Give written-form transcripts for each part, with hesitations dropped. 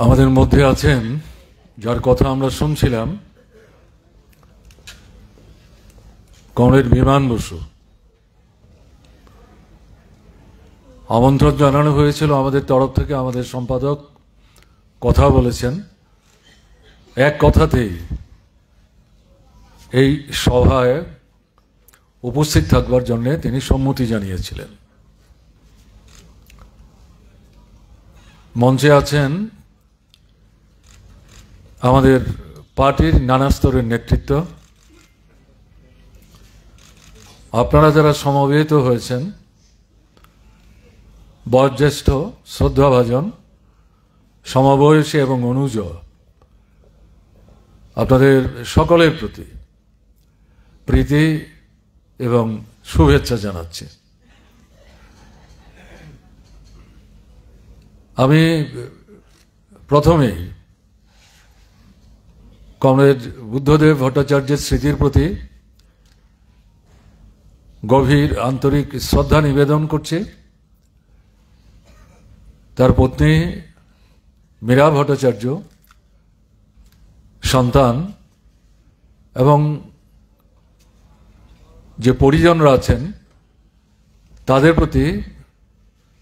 আমাদের মধ্যে আছেন যার কথা আমরা শুনছিলাম, কমরেড বিমান বসু। আমন্ত্রণ জানানো হয়েছিল আমাদের তরফ থেকে, আমাদের সম্পাদক কথা বলেছেন, এক কথাতেই এই সভায় উপস্থিত থাকবার জন্য তিনি সম্মতি জানিয়েছিলেন। মঞ্চে আছেন আমাদের পার্টির নানা স্তরের নেতৃত্ব। আপনারা যারা সমবেত হয়েছেন, বয়োজ্যেষ্ঠ, শ্রদ্ধাভাজন, সমবয়সী এবং অনুজ, আপনাদের সকলের প্রতি প্রীতি এবং শুভেচ্ছা জানাচ্ছি। আমি প্রথমেই কমরেড বুদ্ধদেব ভট্টাচার্যের স্মৃতির প্রতি গভীর আন্তরিক শ্রদ্ধা নিবেদন করছি। তার পত্নী মীরা ভট্টাচার্য, সন্তান এবং যে পরিজনরা আছেন তাদের প্রতি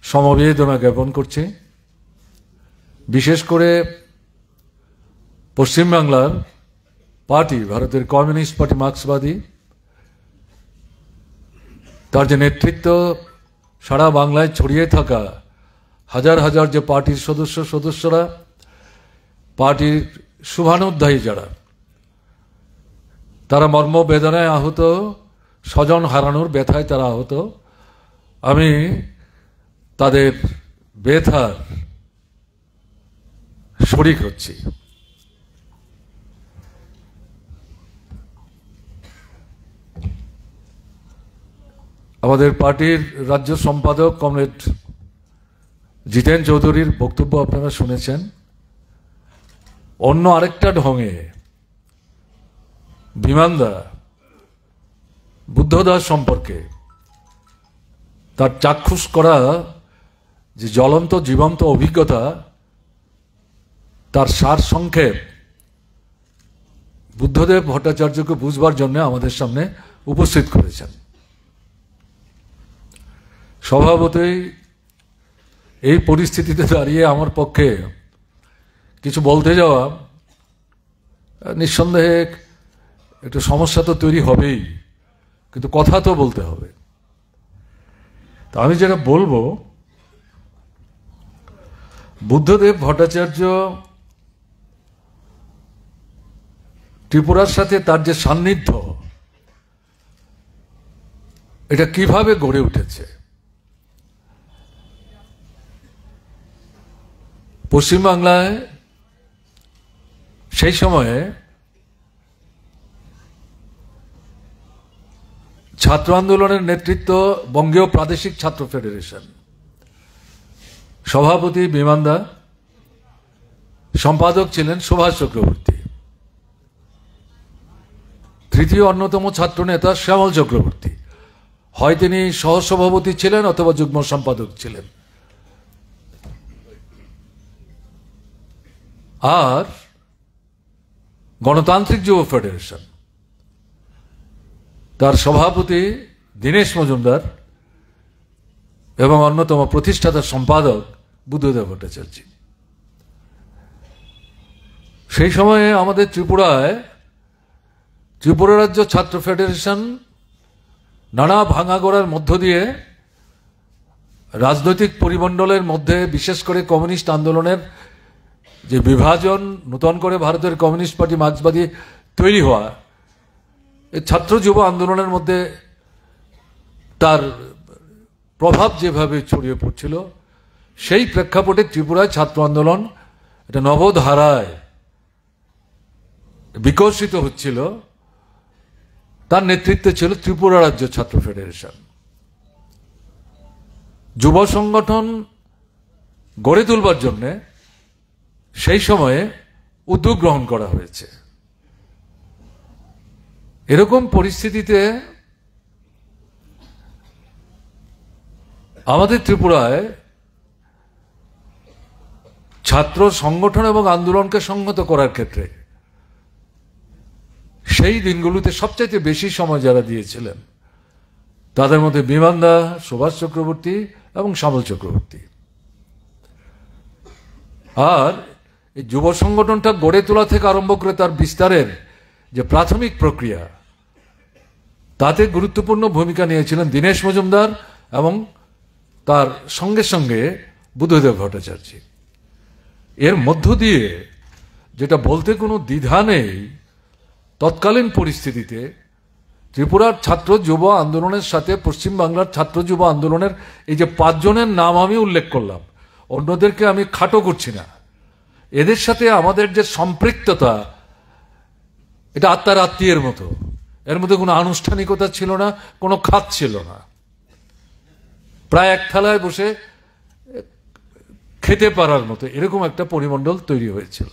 সমবেদনা জ্ঞাপন করছি। বিশেষ করে পশ্চিমবাংলার পার্টি, ভারতের কমিউনিস্ট পার্টি মার্ক্সবাদী, তার যে নেতৃত্ব, সারা বাংলায় ছড়িয়ে থাকা হাজার হাজার যে পার্টির সদস্যরা, পার্টির শুভানুধ্যায়ী যারা, তারা মর্মবেদনায় আহত, স্বজন হারানোর ব্যথায় তারা আহত। আমি তাদের ব্যথার শরিক হচ্ছি। আমাদের পার্টির রাজ্য সম্পাদক কমরেড জিতেন চৌধুরীর বক্তব্য আপনারা শুনেছেন। অন্য আরেকটা ঢঙে বিমানদা বুদ্ধদাস সম্পর্কে তার চাক্ষুষ করা যে জ্বলন্ত জীবন্ত অভিজ্ঞতা, তার সার সংক্ষেপ বুদ্ধদেব ভট্টাচার্যকে বুঝবার জন্য আমাদের সামনে উপস্থিত করেছেন। স্বভাবতই এই পরিস্থিতিতে দাঁড়িয়ে আমার পক্ষে কিছু বলতে যাওয়া নিঃসন্দেহে একটু সমস্যা তো তৈরি হবেই, কিন্তু কথা তো বলতে হবে। তা আমি যেটা বলবো, বুদ্ধদেব ভট্টাচার্য ত্রিপুরার সাথে তার যে সান্নিধ্য, এটা কিভাবে গড়ে উঠেছে। পশ্চিমবাংলায় সেই সময়ে ছাত্র আন্দোলনের নেতৃত্ব বঙ্গীয় প্রাদেশিক ছাত্র ফেডারেশন, সভাপতি বিমানদা, সম্পাদক ছিলেন সুভাষ চক্রবর্তী, তৃতীয় অন্যতম ছাত্র নেতা শ্যামল চক্রবর্তী, হয় তিনি সহসভাপতি ছিলেন অথবা যুগ্ম সম্পাদক ছিলেন। আর গণতান্ত্রিক যুব ফেডারেশন, তার সভাপতি দীনেশ মজুমদার এবং অন্যতম প্রতিষ্ঠাতা সম্পাদক বুদ্ধদেব ভট্টাচার্য। সেই সময়ে আমাদের ত্রিপুরায় ত্রিপুরা রাজ্য ছাত্র ফেডারেশন নানা ভাঙাগড়ার মধ্য দিয়ে রাজনৈতিক পরিমণ্ডলের মধ্যে, বিশেষ করে কমিউনিস্ট আন্দোলনের যে বিভাজন, নতুন করে ভারতের কমিউনিস্ট পার্টি মার্ক্সবাদী তৈরি হওয়া, এই ছাত্র যুব আন্দোলনের মধ্যে তার প্রভাব যেভাবে ছড়িয়ে পড়ছিল, সেই প্রেক্ষাপটে ত্রিপুরায় ছাত্র আন্দোলন এটা নবধারায় বিকশিত হচ্ছিল। তার নেতৃত্বে ছিল ত্রিপুরা রাজ্য ছাত্র ফেডারেশন। যুব সংগঠন গড়ে তুলবার জন্য সেই সময়ে উদ্যোগ গ্রহণ করা হয়েছে। এরকম পরিস্থিতিতে আমাদের ত্রিপুরায় ছাত্র সংগঠন এবং আন্দোলনকে সংহত করার ক্ষেত্রে সেই দিনগুলোতে সবচাইতে বেশি সময় যারা দিয়েছিলেন তাদের মধ্যে বিমান দা, সুভাষ চক্রবর্তী এবং শ্যামল চক্রবর্তী। আর এই যুব সংগঠনটা গড়ে তোলা থেকে আরম্ভ করে তার বিস্তারের যে প্রাথমিক প্রক্রিয়া, তাতে গুরুত্বপূর্ণ ভূমিকা নিয়েছিলেন দীনেশ মজুমদার এবং তার সঙ্গে সঙ্গে বুদ্ধদেব ভট্টাচার্য। এর মধ্য দিয়ে যেটা বলতে কোনো দ্বিধা নেই, তৎকালীন পরিস্থিতিতে ত্রিপুরার ছাত্র যুব আন্দোলনের সাথে পশ্চিমবাংলার ছাত্র যুব আন্দোলনের এই যে 5 জনের নাম আমি উল্লেখ করলাম, অন্যদেরকে আমি খাটো করছি না, এদের সাথে আমাদের যে সম্পৃক্ততা, এটা আত্মার আত্মীয়ের মতো। এর মধ্যে কোনো আনুষ্ঠানিকতা ছিল না, কোনো খাত ছিল না, প্রায় এক থালায় বসে খেতে পারার মতো এরকম একটা পরিমণ্ডল তৈরি হয়েছিল।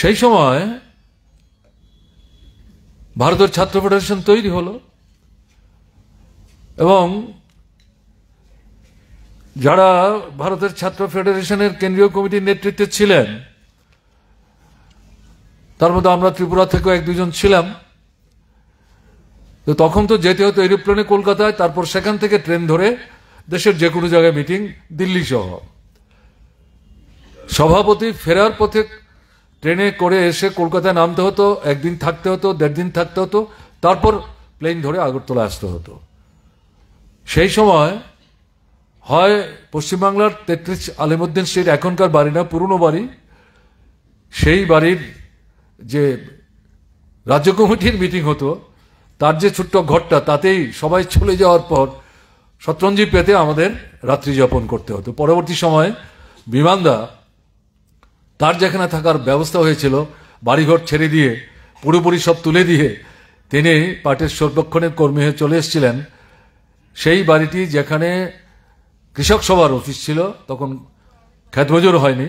সেই সময় ভারতের ছাত্র ফেডারেশন তৈরি হলো এবং যারা ভারতের ছাত্র ফেডারেশনের কেন্দ্রীয় কমিটির নেতৃত্বে ছিলেন তার মধ্যে আমরা ত্রিপুরা থেকেও 1-2 জন ছিলাম। তো তখন তো যেতে হতো এরোপ্লেনে কলকাতায়, তারপর সেখান থেকে ট্রেন ধরে দেশের যে কোনো জায়গায় মিটিং, দিল্লি সহ। সভাপতি ফেরার পথে ট্রেনে করে এসে কলকাতায় নামতে হতো, 1 দিন থাকতে হতো, 1.5 দিন থাকতে হতো, তারপর প্লেন ধরে আগরতলা আসতে হতো। সেই সময় হয় পশ্চিমবাংলার 33 আলিমুদ্দিন স্ট্রিট, এখনকার বাড়ি না, পুরনো বাড়ি, সেই বাড়ির যে রাজ্য কমিটির মিটিং হতো তার যে ছোট্ট ঘরটা, তাতেই সবাই চলে যাওয়ার পর শতরঞ্জি পেতে আমাদের রাত্রি যাপন করতে হতো। পরবর্তী সময়ে বিমানদা তার যেখানে থাকার ব্যবস্থা হয়েছিল, বাড়িঘর ছেড়ে দিয়ে পুরোপুরি সব তুলে দিয়ে তিনি পার্টির সর্বক্ষণের কর্মী হয়ে চলে এসেছিলেন। সেই বাড়িটি যেখানে কৃষক সভার অফিস ছিল, তখন খ্যাতমজুর হয়নি,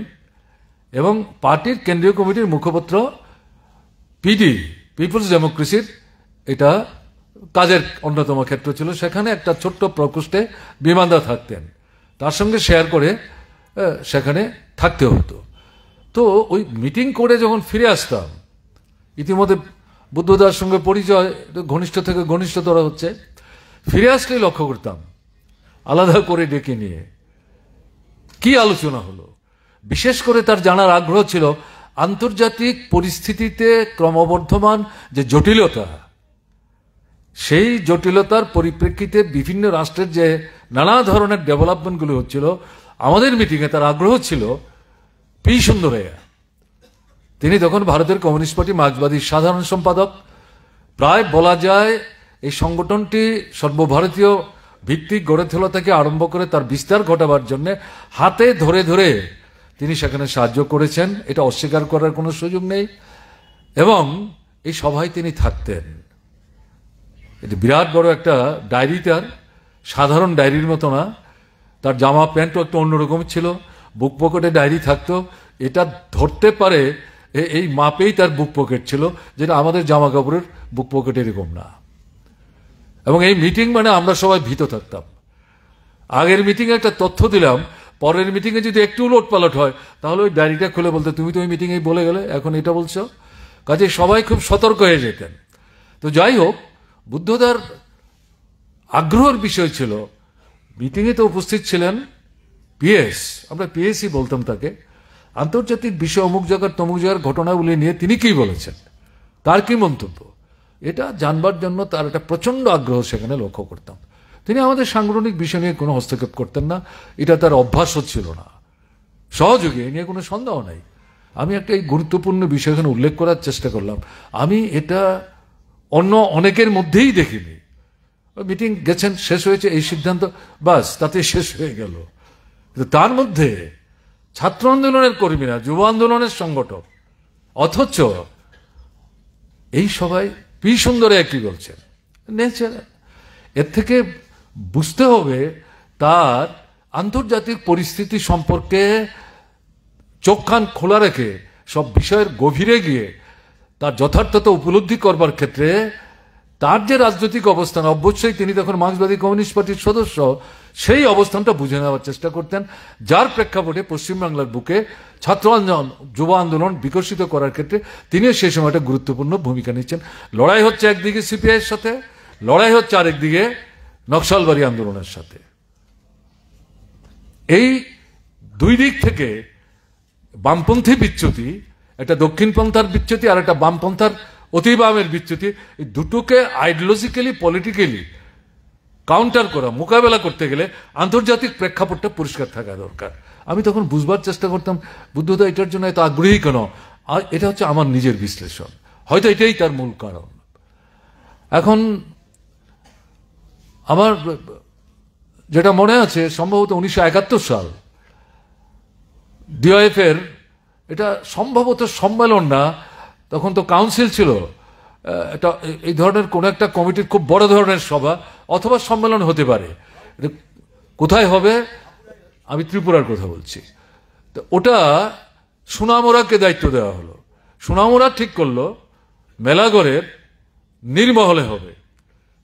এবং পার্টির কেন্দ্রীয় কমিটির মুখপত্র পিডি, পিপলস ডেমোক্রেসির, এটা কাজের অন্যতম ক্ষেত্র ছিল। সেখানে একটা ছোট্ট প্রকোষ্ঠে বিমানদা থাকতেন, তার সঙ্গে শেয়ার করে সেখানে থাকতে হতো। তো ওই মিটিং করে যখন ফিরে আসতাম, ইতিমধ্যে বুদ্ধদার সঙ্গে পরিচয় ঘনিষ্ঠ থেকে ঘনিষ্ঠতর হচ্ছে, ফিরে আসলেই লক্ষ্য করতাম আলাদা করে ডেকে নিয়ে কি আলোচনা হলো। বিশেষ করে তার জানার আগ্রহ ছিল আন্তর্জাতিক পরিস্থিতিতে ক্রমবর্ধমান যে জটিলতা, সেই জটিলতার পরিপ্রেক্ষিতে বিভিন্ন রাষ্ট্রের যে নানা ধরনের ডেভেলপমেন্টগুলো হচ্ছিল, আমাদের মিটিংয়ে তার আগ্রহ ছিল। পি সুন্দরাইয়া, তিনি তখন ভারতের কমিউনিস্ট পার্টি মার্ক্সবাদীর সাধারণ সম্পাদক। প্রায় বলা যায় এই সংগঠনটি সর্বভারতীয় ভিত্তিক গড়ে তোলা থেকে আরম্ভ করে তার বিস্তার ঘটাবার জন্য হাতে ধরে ধরে তিনি সেখানে সাহায্য করেছেন, এটা অস্বীকার করার কোনো সুযোগ নেই। এবং এই সভায় তিনি থাকতেন। এটি বিরাট বড় একটা ডায়েরি, তার সাধারণ ডায়েরির মতো না, তার জামা প্যান্টও একটু অন্যরকম ছিল, বুক পকেটে ডায়েরি থাকতো, এটা ধরতে পারে এই মাপেই তার বুক পকেট ছিল, যেটা আমাদের জামা কাপড়ের বুক পকেট এরকম না। এবং এই মিটিং মানে আমরা সবাই ভীত থাকতাম। আগের মিটিংয়ে একটা তথ্য দিলাম, পরের মিটিংয়ে যদি একটু উলটপালট হয় তাহলে ওই ডায়েরিটা খুলে বলতে, তুমি তো ওই মিটিংয়েই বলে গেলে, এখন এটা বলছো। কাজে সবাই খুব সতর্ক হয়ে যেতেন। তো যাই হোক, বুদ্ধদার আগ্রহের বিষয় ছিল, মিটিংয়ে তো উপস্থিত ছিলেন পিএস, আমরা পিএসই বলতাম তাকে, আন্তর্জাতিক বিষয় অমুক জায়গার তমুক জায়গার ঘটনাগুলি নিয়ে তিনি কি বলেছেন, তার কি মন্তব্য, এটা জানবার জন্য তার একটা প্রচন্ড আগ্রহ সেখানে লক্ষ্য করতাম। তিনি আমাদের সাংগঠনিক বিষয় নিয়ে কোনো হস্তক্ষেপ করতেন না, এটা তার অভ্যাসও ছিল না। সহযোগী, এ নিয়ে কোনো সন্দেহ নাই। আমি একটা এই গুরুত্বপূর্ণ বিষয় এখানে উল্লেখ করার চেষ্টা করলাম, আমি এটা অন্য অনেকের মধ্যেই দেখিনি। মিটিং গেছেন, শেষ হয়েছে, এই সিদ্ধান্ত, বাস তাতে শেষ হয়ে গেল। কিন্তু তার মধ্যে ছাত্র আন্দোলনের কর্মীরা, যুব আন্দোলনের সংগঠক, অথচ এই সবাই পি সুন্দরাইয়া কি বলছেন, এর থেকে বুঝতে হবে তার আন্তর্জাতিক পরিস্থিতি সম্পর্কে চোখ কান খোলা রেখে সব বিষয়ের গভীরে গিয়ে তার যথার্থতা উপলব্ধি করবার ক্ষেত্রে তার যে রাজনৈতিক অবস্থান, অবশ্যই তিনি তখন মার্ক্সবাদী কমিউনিস্ট পার্টির সদস্য, সেই অবস্থানটা বুঝে নেওয়ার চেষ্টা করতেন, যার প্রেক্ষাপটে পশ্চিমবাংলার বুকে ছাত্র আন্দোলন, যুব আন্দোলন বিকশিত করার ক্ষেত্রে তিনিও সেই সময়টা গুরুত্বপূর্ণ ভূমিকা নিচ্ছেন। লড়াই হচ্ছে একদিকে সিপিআই এর সাথে, লড়াই হচ্ছে আরেকদিকে নকশালবাড়ি আন্দোলনের সাথে। এই দুই দিক থেকে বামপন্থী বিচ্যুতি, একটা দক্ষিণপন্থার বিচ্যুতি আর একটা বামপন্থার অতি বামের বিচ্যুতি, এই দুটোকে আইডিওলজিক্যালি পলিটিক্যালি কাউন্টার করা, মোকাবেলা করতে গেলে আন্তর্জাতিক প্রেক্ষাপটটা পরিষ্কার থাকা দরকার। আমি তখন বুঝবার চেষ্টা করতাম বুদ্ধদা এটার জন্য এত আগ্রহী কেন। আর এটা হচ্ছে আমার নিজের বিশ্লেষণ, হয়তো এটাই তার মূল কারণ। এখন আমার যেটা মনে আছে, সম্ভবত 1971 সাল ডিওএফ এর, এটা সম্ভবত সম্মেলন না, তখন তো কাউন্সিল ছিল, এটা এই ধরনের কোন একটা কমিটির খুব বড় ধরনের সভা অথবা সম্মেলন হতে পারে। কোথায় হবে, আমি ত্রিপুরার কথা বলছি। তো ওটা সোনামুড়াকে দায়িত্ব দেওয়া হলো। সোনামুড়া ঠিক করলো মেলাগড়ের নীরমহলে হবে।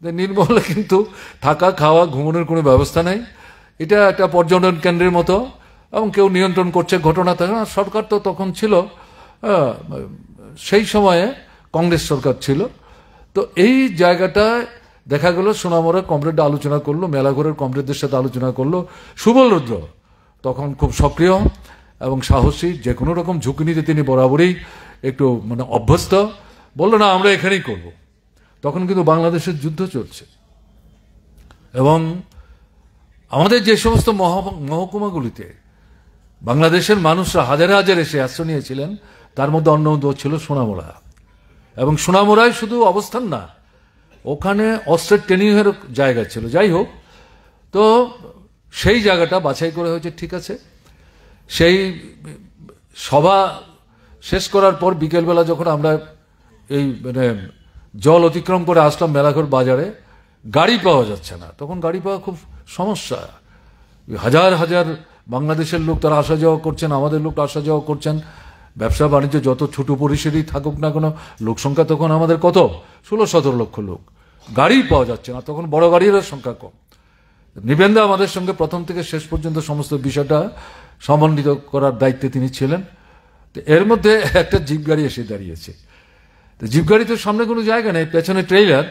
নীরমহলে কিন্তু থাকা, খাওয়া, ঘুমানোর কোনো ব্যবস্থা নেই। এটা একটা পর্যটন কেন্দ্রের মতো, এবং কেউ নিয়ন্ত্রণ করছে ঘটনা থাকে না। সরকার তো তখন ছিল, সেই সময়ে কংগ্রেস সরকার ছিল। তো এই জায়গাটায় দেখা গেল সোনামুড়া কমরেড আলোচনা করলো, মেলাঘরের কমরেডদের সাথে আলোচনা করলো। সুবল রুদ্র তখন খুব সক্রিয় এবং সাহসী, যে কোনো রকম ঝুঁকি নিতে তিনি বরাবরই একটু মানে অভ্যস্ত। বললো না, আমরা এখানেই করব। তখন কিন্তু বাংলাদেশের যুদ্ধ চলছে, এবং আমাদের যে সমস্ত মহকুমাগুলিতে বাংলাদেশের মানুষরা হাজারে হাজারে এসে আশ্রয় নিয়েছিলেন, তার মধ্যে অন্যতম ছিল সোনামুড়া। এবং সোনামুড়ায় শুধু অবস্থান না, ওখানে অস্ত্রের ট্রেনিংয়ের জায়গা ছিল। যাই হোক, তো সেই জায়গাটা বাছাই করে হয়েছে, ঠিক আছে। সেই সভা শেষ করার পর বিকেলবেলা যখন আমরা এই মানে জল অতিক্রম করে আসলাম মেলাঘর বাজারে, গাড়ি পাওয়া যাচ্ছে না। তখন গাড়ি পাওয়া খুব সমস্যা। হাজার হাজার বাংলাদেশের লোক তারা আসা যাওয়া করছেন, আমাদের লোক আসা যাওয়া করছেন। ব্যবসা বাণিজ্য যত ছোট পরিসরই থাকুক না কেন, লোক সংখ্যা তখন আমাদের কত, 16-17 লক্ষ লোক। গাড়ি পাওয়া যাচ্ছে না, তখন বড় গাড়ির সংখ্যা কম। নিবেন্দা আমাদের সঙ্গে প্রথম থেকে শেষ পর্যন্ত সমস্ত বিষয়টা সমন্বিত করার দায়িত্বে তিনি ছিলেন। এর মধ্যে একটা জিপ গাড়ি এসে দাঁড়িয়েছে। জিপ গাড়ি তো সামনে কোনো জায়গা নেই, পেছনে ট্রেইলার,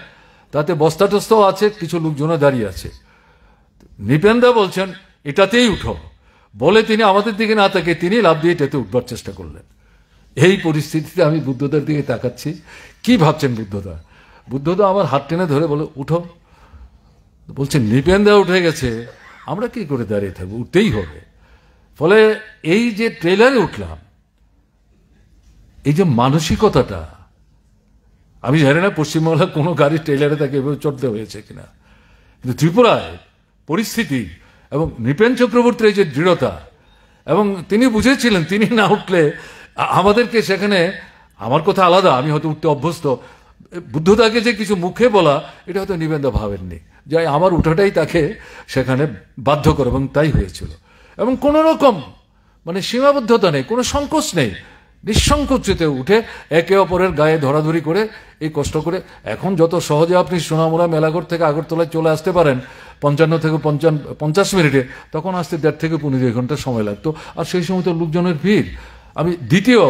তাতে বস্তা টস্তাও আছে, কিছু লোকজনও দাঁড়িয়ে আছে। নিপেন্দা বলছেন এটাতেই উঠো, বলে তিনি আমাদের দিকে না তাকিয়ে তিনি লাফ দিয়ে এটাতে উঠবার চেষ্টা করলেন। এই পরিস্থিতিতে আমি বুদ্ধদার দিকে তাকাচ্ছি, কি ভাবছেন বুদ্ধদা? বুদ্ধদা আমার হাত টেনে ধরে বলে উঠো। বলছে নিপেন্দা উঠে গেছে, আমরা কি করে দাঁড়িয়ে থাকবো, উঠতেই হবে। ফলে এই যে ট্রেলারে উঠলাম, এই যে মানসিকতাটা, আমি জানি না পশ্চিমবাংলার কোনো গাড়ির ট্রেলারে তাকে এভাবে চড়তে হয়েছে কিনা, কিন্তু ত্রিপুরায় পরিস্থিতি এবং নৃপেন চক্রবর্তীর এই যে দৃঢ়তা, এবং তিনি বুঝেছিলেন তিনি না উঠলে আমাদেরকে সেখানে, আমার কথা আলাদা, আমি হয়তো উঠতে অভ্যস্ত, বুদ্ধদাকে যে কিছু মুখে বলা এটা হয়তো নিবেন্দা ভাবেননি, যাই আমার উঠাটাই তাকে সেখানে বাধ্য করে, এবং তাই হয়েছিল। এবং কোন রকম মানে সীমাবদ্ধতা নেই, কোনো সংকোচ নেই, নিঃসংকোচিতে উঠে একে অপরের গায়ে ধরাধরি করে এই কষ্ট করে। এখন যত সহজে আপনি সোনামুড়া মেলাঘর থেকে আগরতলায় চলে আসতে পারেন 55 থেকে 50 মিনিটে, তখন আসতে 1.5 থেকে 15 ঘন্টা সময় লাগতো। আর সেই সময় তো লোকজনের ভিড়। আমি দ্বিতীয়,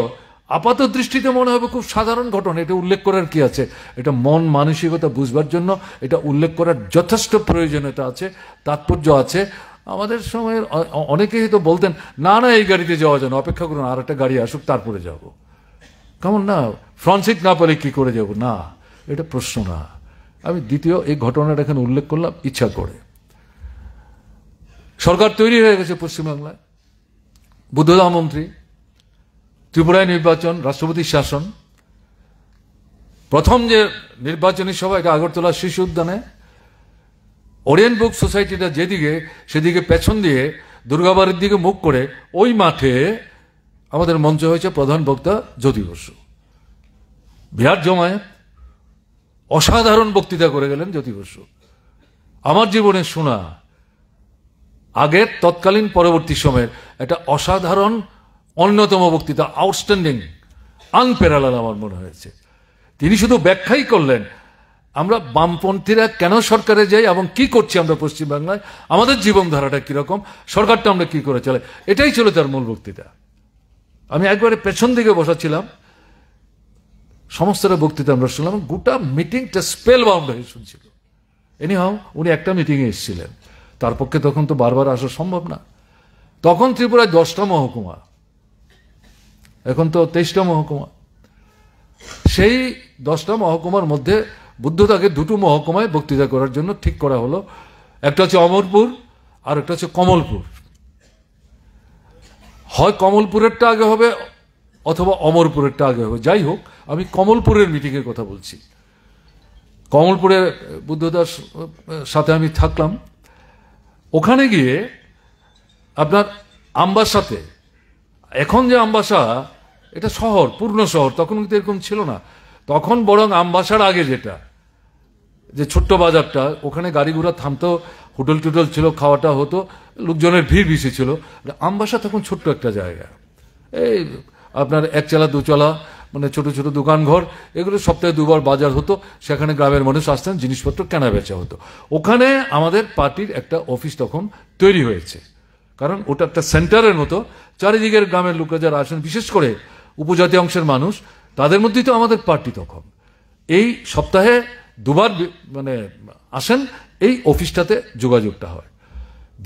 আপাত দৃষ্টিতে মনে হবে খুব সাধারণ ঘটনা, এটা উল্লেখ করার কি আছে? এটা মন মানসিকতা বুঝবার জন্য এটা উল্লেখ করার যথেষ্ট প্রয়োজনীয়তা আছে, তাৎপর্য আছে। আমাদের সময়ের অনেকেই তো বলতেন না না এই গাড়িতে যাওয়া যায় না, অপেক্ষা করুন আর একটা গাড়ি আসুক তারপরে যাব। কেমন না, ফ্রন্ট সিট না পেলে কি করে যাব? না, এটা প্রশ্ন না। আমি দ্বিতীয় এই ঘটনাটা এখানে উল্লেখ করলাম ইচ্ছা করে। সরকার তৈরি হয়ে গেছে পশ্চিমবাংলায়, বুদ্ধদা মন্ত্রী, ত্রিপুরায় নির্বাচন, রাষ্ট্রপতির শাসন। প্রথম যে নির্বাচনী সভা এটা আগরতলা শিশু উদ্যানে, ওরিয়েন্ট বুক সোসাইটিটা যেদিকে সেদিকে পেছন দিয়ে দুর্গাবাড়ির দিকে মুখ করে ওই মাঠে আমাদের মঞ্চ হয়েছে প্রধান বক্তা জ্যোতি বসু। বিরাট জমায়েত, অসাধারণ বক্তৃতা করে গেলেন জ্যোতি বসু। আমার জীবনে শোনা আগের তৎকালীন পরবর্তী সময়ের একটা অসাধারণ অন্যতম বক্তৃতা, আউটস্ট্যান্ডিং, আনপ্যারালাল আমার মনে হয়েছে। তিনি শুধু ব্যাখ্যাই করলেন, আমরা বামপন্থীরা কেন সরকারে যাই এবং কি করছি আমরা পশ্চিমবাংলায়, আমাদের জীবনধারাটা কিরকম, সরকারটা আমরা কি করে চলে, এটাই ছিল তার মূল বক্তৃতা। আমি একবারে পেছন দিকে বসাছিলাম, সমস্তটা বক্তৃতা আমরা শুনলাম, গোটা মিটিংটা স্পেল বাউন্ড হয়ে শুনছিল। এনিহাও উনি একটা মিটিংয়ে এসেছিলেন, তার পক্ষে তখন তো বারবার আসা সম্ভব না। তখন ত্রিপুরায় 10টা মহকুমা, এখন তো 23টা মহকুমা। সেই 10টা মহকুমার মধ্যে বুদ্ধদাকে 2টো মহকুমায় বক্তৃতা করার জন্য ঠিক করা হলো। একটা হচ্ছে অমরপুর আর একটা হচ্ছে কমলপুর। হয় কমলপুরেরটা আগে হবে অথবা অমরপুরেরটা আগে হবে, যাই হোক আমি কমলপুরের মিটিংয়ের কথা বলছি। কমলপুরে বুদ্ধদার সাথে আমি থাকলাম। ওখানে গিয়ে আপনার আমবাসাতে, এখন যে আমবাসা এটা শহর, পূর্ণ শহর, তখন কিন্তু এরকম ছিল না। তখন বরং আমবাসার আগে যেটা যে ছোট্ট বাজারটা, ওখানে গাড়ি ঘোড়া থামতো, হোটেল টোটেল ছিল, খাওয়াটা হতো, লোকজনের ভিড় বেশি ছিল। আমবাসা তখন ছোট্ট একটা জায়গা, এই আপনার 1 চালা 2 চালা, মানে ছোট ছোট দোকান ঘর, এগুলো সপ্তাহে 2বার বাজার হতো। সেখানে গ্রামের মানুষ আসতেন, জিনিসপত্র কেনা বেচা হতো। ওখানে আমাদের পার্টির একটা অফিস তখন তৈরি হয়েছে, কারণ ওটা একটা সেন্টারের মতো। চারিদিকের গ্রামের লোকরা যারা আসেন, বিশেষ করে উপজাতি অংশের মানুষ, তাদের মধ্যেই তো আমাদের পার্টি তখন। এই সপ্তাহে 2বার মানে আসেন, এই অফিসটাতে যোগাযোগটা হয়।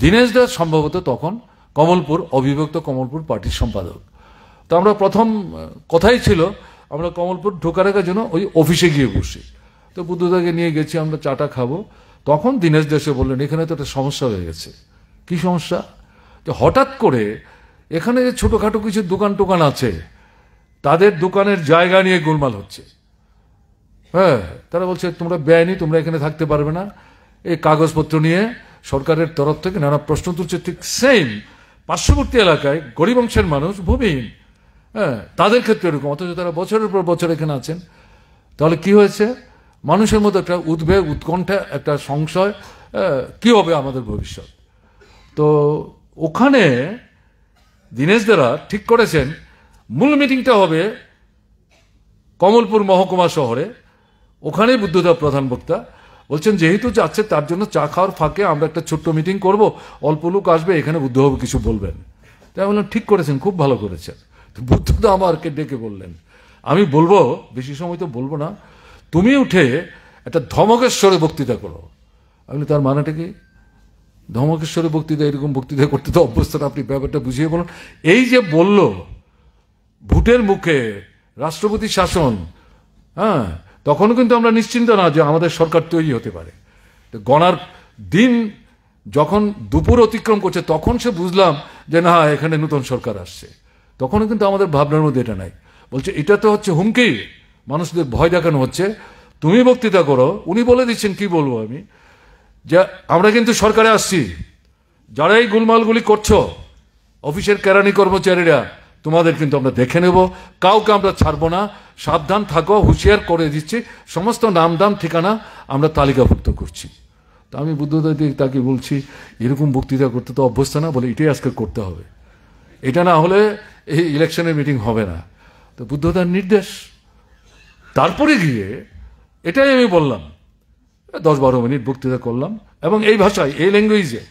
দীনেশ দাস সম্ভবত তখন কমলপুর, অবিভক্ত কমলপুর পার্টির সম্পাদক। তো আমরা প্রথম কথাই ছিল আমরা কমলপুর ঢোকার আগে যেন ওই অফিসে গিয়ে বসি। তো বুদ্ধদাকে নিয়ে গেছি, আমরা চাটা খাবো। তখন দীনেশ দাসে বললেন, এখানে তো একটা সমস্যা হয়ে গেছে। কি সমস্যা? যে হঠাৎ করে এখানে যে ছোটখাটো কিছু দোকান টোকান আছে, তাদের দোকানের জায়গা নিয়ে গোলমাল হচ্ছে। হ্যাঁ, তারা বলছে তোমরা বেআইনি, তোমরা এখানে থাকতে পারবে না। এই কাগজপত্র নিয়ে সরকারের তরফ থেকে নানা প্রশ্ন তুলছে। ঠিক সেম পার্শ্ববর্তী এলাকায় গরিব অংশের মানুষ, ভূমিহীন, হ্যাঁ, তাদের ক্ষেত্রে এরকম, অথচ তারা বছরের পর বছর এখানে আছেন। তাহলে কি হয়েছে? মানুষের মধ্যে একটা উদ্বেগ, উৎকণ্ঠা, একটা সংশয়, কি হবে আমাদের ভবিষ্যৎ। তো ওখানে দীনেশ দারা ঠিক করেছেন মূল মিটিংটা হবে কমলপুর মহকুমা শহরে। ওখানে বুদ্ধদা প্রধান বক্তা। বলছেন যেহেতু যাচ্ছে, তার জন্য চা খাওয়ার ফাঁকে আমরা একটা ছোট্ট মিটিং করব, অল্প লোক আসবে, এখানে বুদ্ধবাবু কিছু বলবেন। তাই বললাম ঠিক করেছেন, খুব ভালো করেছেন। বুদ্ধদা আমাকে ডেকে বললেন, আমি বলবো, বেশি সময় তো বলবো না, তুমি উঠে একটা ধমকেশ্বরে বক্তৃতা করো। আমি তার মানেটা কি? ধমকেশ্বরে বক্তৃতা, এরকম বক্তৃতা করতে তো অভ্যস্ত না, আপনি ব্যাপারটা বুঝিয়ে বলুন। এই যে বলল ভোটের মুখে রাষ্ট্রপতি শাসন, হ্যাঁ, তখন কিন্তু আমরা নিশ্চিন্ত না যে আমাদের সরকার তৈরি হতে পারে। গণার দিন যখন দুপুর অতিক্রম করছে, তখন সে বুঝলাম যে না, এখানে নতুন সরকার আসছে। তখনও কিন্তু আমাদের ভাবনার মধ্যে এটা নাই। বলছে এটা তো হচ্ছে হুমকি, মানুষদের ভয় দেখানো হচ্ছে, তুমি বক্তৃতা করো। উনি বলে দিচ্ছেন, কি বলবো আমি, যে আমরা কিন্তু সরকারে আসছি, যারা এই গোলমালগুলি করছো, অফিসের কেরানি কর্মচারীরা, তোমাদের কিন্তু আমরা দেখে নেব, কাউকে আমরা ছাড়বো না, সাবধান থাকো, হুঁশিয়ার করে দিচ্ছি, সমস্ত নাম দাম ঠিকানা আমরা তালিকাভুক্ত করছি। তা আমি বুদ্ধদা তাকে বলছি, এরকম বক্তৃতা করতে তো অভ্যস্ত না, বলে এটাই আজকে করতে হবে, এটা না হলে এই ইলেকশনের মিটিং হবে না। তো বুদ্ধদার নির্দেশ। তারপরে গিয়ে এটাই আমি বললাম, 10-12 মিনিট বক্তৃতা করলাম, এবং এই ভাষায়, এই ল্যাঙ্গুয়েজে।